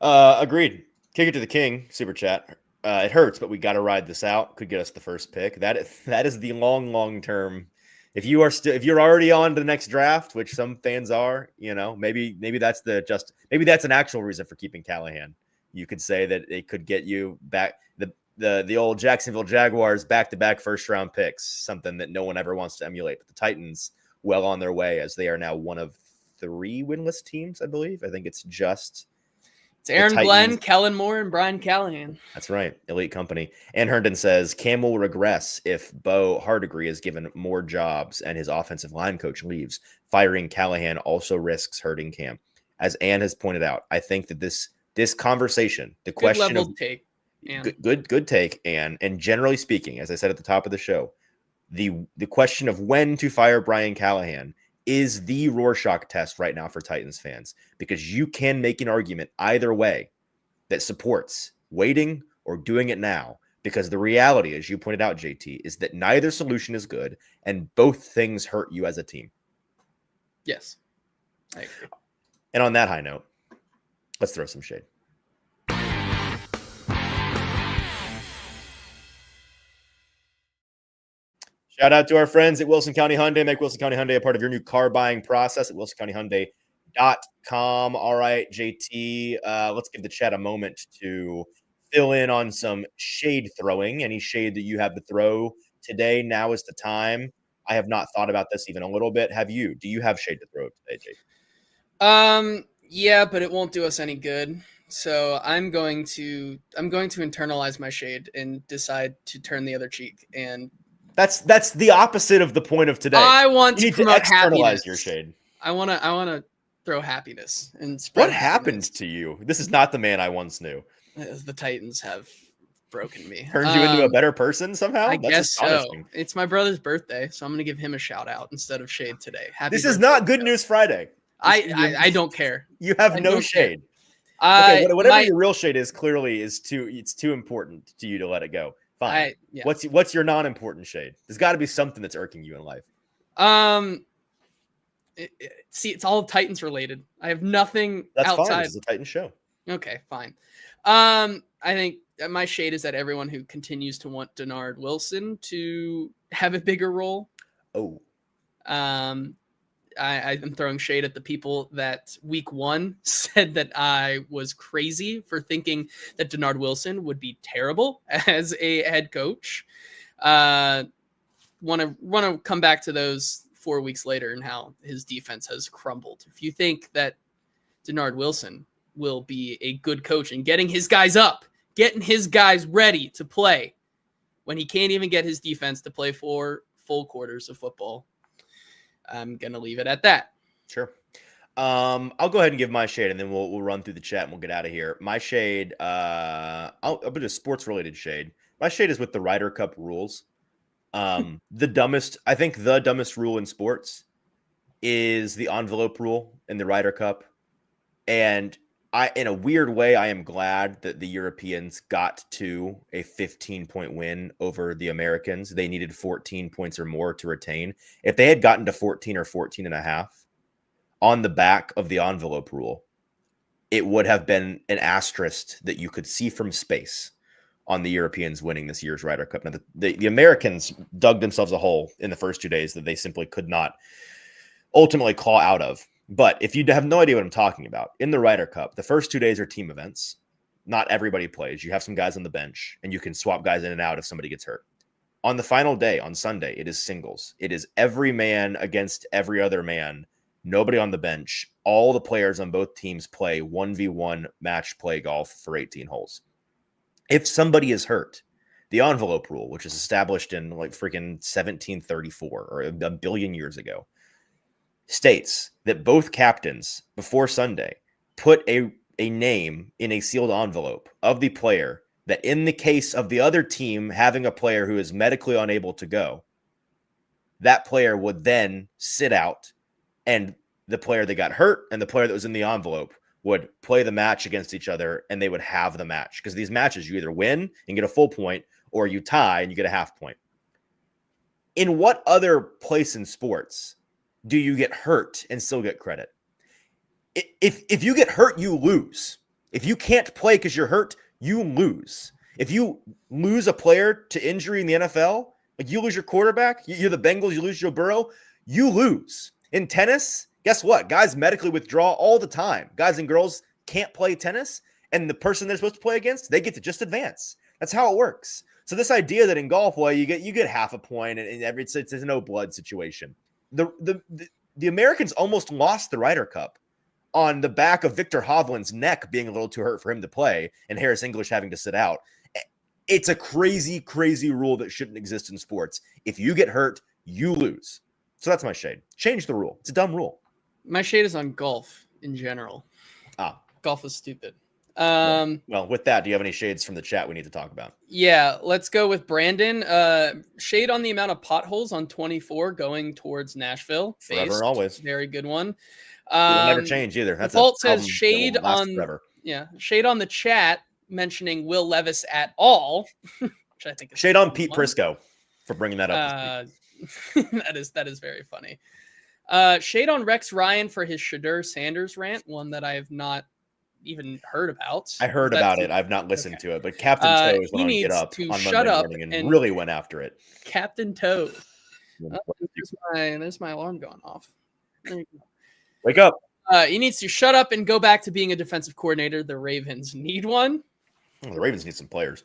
agreed. Kick it to the king. Super chat. It hurts, but we got to ride this out. Could get us the first pick. That is the long term. If you're already on to the next draft, which some fans are, maybe that's maybe that's an actual reason for keeping Callahan. You could say that it could get you back the old Jacksonville Jaguars back-to-back first-round picks, something that no one ever wants to emulate. But the Titans, well on their way, as they are now one of 3 winless teams, I believe. I think it's Aaron Glenn, Kellen Moore, and Brian Callahan. That's right. Elite company. Ann Herndon says Cam will regress if Bo Hardegree is given more jobs and his offensive line coach leaves. Firing Callahan also risks hurting Cam. As Ann has pointed out, I think that this conversation, the Good question level of take, Ann. good take, Ann. And generally speaking, as I said at the top of the show, the question of when to fire Brian Callahan is the Rorschach test right now for Titans fans, because you can make an argument either way that supports waiting or doing it now, because the reality, as you pointed out, JT, is that neither solution is good and both things hurt you as a team. Yes, I agree. And on that high note, let's throw some shade. Shout out to our friends at Wilson County Hyundai. Make Wilson County Hyundai a part of your new car buying process at wilsoncountyhyundai.com. All right, JT, let's give the chat a moment to fill in on some shade throwing. Any shade that you have to throw today, now is the time. I have not thought about this even a little bit. Have you? Do you have shade to throw today, JT? Yeah, but it won't do us any good. So I'm going to internalize my shade and decide to turn the other cheek. And that's the opposite of the point of today. I want you to promote happiness. Your shade. I want to throw happiness and spread. What happened to you? This is not the man I once knew. The Titans have broken me. Turned you into a better person somehow? I guess so. It's my brother's birthday, so I'm going to give him a shout out instead of shade today. This is not Good News Friday. I don't care. You have no shade. Okay, whatever your real shade is, clearly it's too important to you to let it go. Fine. Yeah. What's your non-important shade? There's got to be something that's irking you in life. It's all Titans related. I have nothing outside. Fine. It's a Titans show. Okay, fine. I think my shade is that everyone who continues to want Denard Wilson to have a bigger role. Oh. I'm throwing shade at the people that week 1 said that I was crazy for thinking that Denard Wilson would be terrible as a head coach. Want to come back to those 4 weeks later and how his defense has crumbled. If you think that Denard Wilson will be a good coach and getting his guys up, getting his guys ready to play when he can't even get his defense to play 4 full quarters of football, I'm going to leave it at that. Sure. I'll go ahead and give my shade, and then we'll run through the chat and we'll get out of here. My shade, I'll put a sports-related shade. My shade is with the Ryder Cup rules. The dumbest rule in sports is the envelope rule in the Ryder Cup. And in a weird way, I am glad that the Europeans got to a 15-point win over the Americans. They needed 14 points or more to retain. If they had gotten to 14 or 14 and a half on the back of the envelope rule, it would have been an asterisk that you could see from space on the Europeans winning this year's Ryder Cup. Now, the Americans dug themselves a hole in the first 2 days that they simply could not ultimately claw out of. But if you have no idea what I'm talking about, in the Ryder Cup, the first 2 days are team events. Not everybody plays. You have some guys on the bench, and you can swap guys in and out if somebody gets hurt. On the final day, on Sunday, it is singles. It is every man against every other man. Nobody on the bench. All the players on both teams play 1v1 match play golf for 18 holes. If somebody is hurt, the envelope rule, which is established in like freaking 1734 or a billion years ago, states that both captains before Sunday put a name in a sealed envelope of the player that, in the case of the other team having a player who is medically unable to go, that player would then sit out, and the player that got hurt and the player that was in the envelope would play the match against each other, and they would have the match. Because these matches, you either win and get a full point, or you tie and you get a half point. In what other place in sports do you get hurt and still get credit? If you get hurt, you lose. If you can't play because you're hurt, you lose. If you lose a player to injury in the NFL, like you lose your quarterback, you're the Bengals, you lose Joe Burrow, you lose. In tennis, guess what? Guys medically withdraw all the time. Guys and girls can't play tennis, and the person they're supposed to play against, they get to just advance. That's how it works. So this idea that in golf, well, you get half a point, and it's a no blood situation. The Americans almost lost the Ryder Cup on the back of Victor Hovland's neck being a little too hurt for him to play, and Harris English having to sit out. It's a crazy, crazy rule that shouldn't exist in sports. If you get hurt, you lose. So that's my shade. Change the rule. It's a dumb rule. My shade is on golf in general. Golf is stupid. Well, with that, do you have any shades from the chat we need to talk about? Yeah, let's go with Brandon. Shade on the amount of potholes on 24 going towards Nashville. Forever and always. Very good one. It'll never change either. That's Vault says shade on forever. Yeah, shade on the chat mentioning Will Levis at all, which I think is shade on Pete Prisco for bringing that up. that is very funny. Shade on Rex Ryan for his Shadur Sanders rant, one that I have not even heard about. I heard about it. I've not listened to it, but Captain Toe is going to get up on Monday morning and really went after it. Captain Toe. There's my alarm going off. There you go. Wake up. He needs to shut up and go back to being a defensive coordinator. The Ravens need one. The Ravens need some players.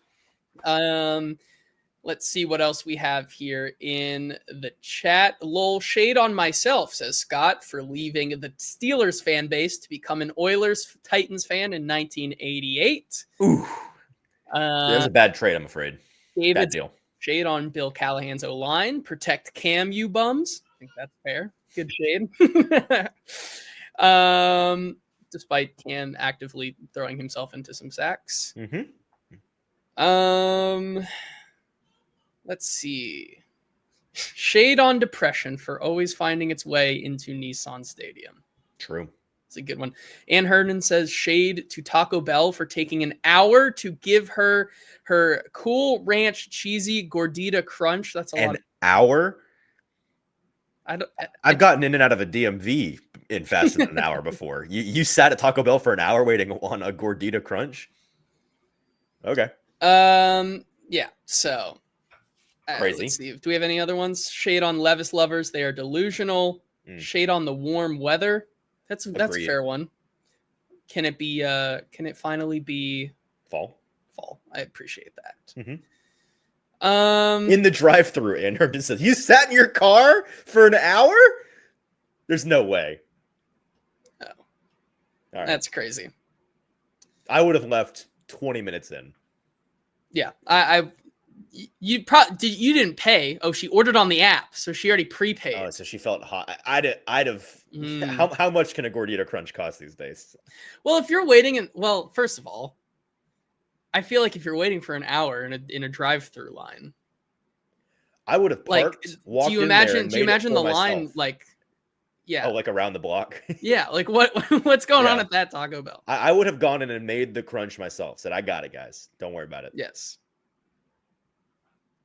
Let's see what else we have here in the chat. Lol, shade on myself, says Scott, for leaving the Steelers fan base to become an Oilers Titans fan in 1988. Ooh. That was a bad trade, I'm afraid. Bad deal. Shade on Bill Callahan's O-line. Protect Cam, you bums. I think that's fair. Good shade. Despite Cam actively throwing himself into some sacks. Mm-hmm. Let's see. Shade on depression for always finding its way into Nissan Stadium. True. It's a good one. Ann Hernan says shade to Taco Bell for taking an hour to give her Cool Ranch cheesy gordita crunch. That's a lot. An hour? I've gotten in and out of a DMV in faster than an hour before. You sat at Taco Bell for an hour waiting on a gordita crunch? Okay. Yeah, so crazy. Let's see. Do we have any other ones? Shade on Levis lovers. They are delusional. Shade on the warm weather. That's a fair one. Can it finally be fall? Fall. I appreciate that. Mm-hmm. In the drive-thru, and her just says, "You sat in your car for an hour? There's no way." Oh, all right. That's crazy. I would have left 20 minutes in. Yeah, you didn't pay. Oh, she ordered on the app, so she already prepaid. Oh, so she felt hot. I'd have. How much can a gordita crunch cost these days? Well, if you're waiting, first of all, I feel like if you're waiting for an hour in a drive-through line, I would have parked. Do you imagine the line Yeah. Oh, like around the block. Yeah. Like what's going on at that Taco Bell? I would have gone in and made the crunch myself. Said, "I got it, guys. Don't worry about it." Yes.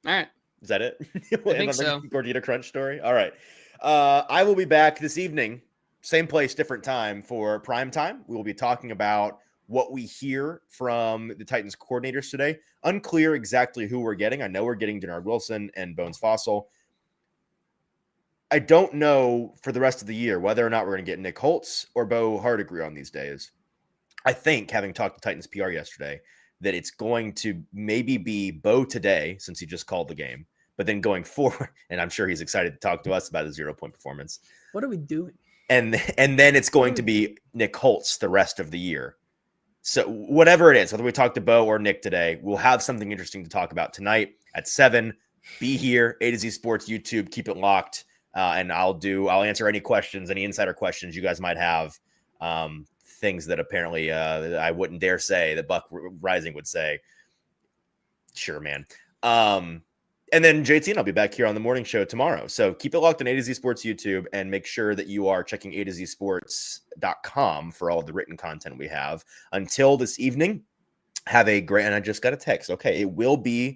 All right. Is that it? I think so. Gordita crunch story. All right. I will be back this evening, same place, different time for prime time. We will be talking about what we hear from the Titans coordinators today. Unclear exactly who we're getting. I know we're getting Denard Wilson and Bones Fossil. I don't know for the rest of the year whether or not we're going to get Nick Holtz or Bo Hardigree on these days. I think, having talked to Titans PR yesterday, that it's going to maybe be Bo today, since he just called the game, but then going forward, and I'm sure he's excited to talk to us about his 0-point performance. What are we doing? And then it's going to be Nick Holtz the rest of the year. So whatever it is, whether we talk to Bo or Nick today, we'll have something interesting to talk about tonight at 7. Be here, A to Z Sports YouTube. Keep it locked. And I'll answer any questions, any insider questions you guys might have. Things that apparently I wouldn't dare say that Buck Rising would say. Sure, man. And then JT and I'll be back here on the morning show tomorrow. So keep it locked on A to Z Sports YouTube and make sure that you are checking A to Z Sports.com for all of the written content we have. Until this evening, have a great, and I just got a text. Okay, bonus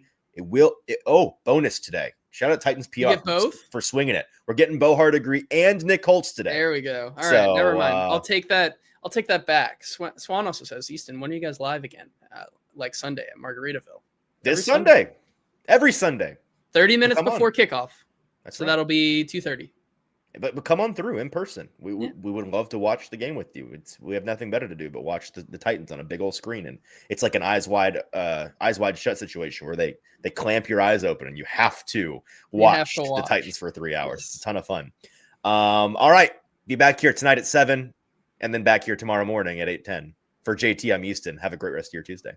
today. Shout out Titans PR You get both? for swinging it. We're getting Bo Hardigree and Nick Holtz today. There we go. All right, So, never mind. I'll take that back. Swan also says, Easton, when are you guys live again? Like Sunday at Margaritaville. This Sunday. Every Sunday. 30 minutes Come on. before kickoff. That's So right. that'll be 2:30. But come on through in person. We Yeah. would love to watch the game with you. We have nothing better to do but watch the Titans on a big old screen, and it's like an eyes wide shut situation where they clamp your eyes open and you have to watch the Titans for 3 hours. Yes. It's a ton of fun. All right, be back here tonight at 7, and then back here tomorrow morning at 8:10. For JT, I'm Easton. Have a great rest of your Tuesday.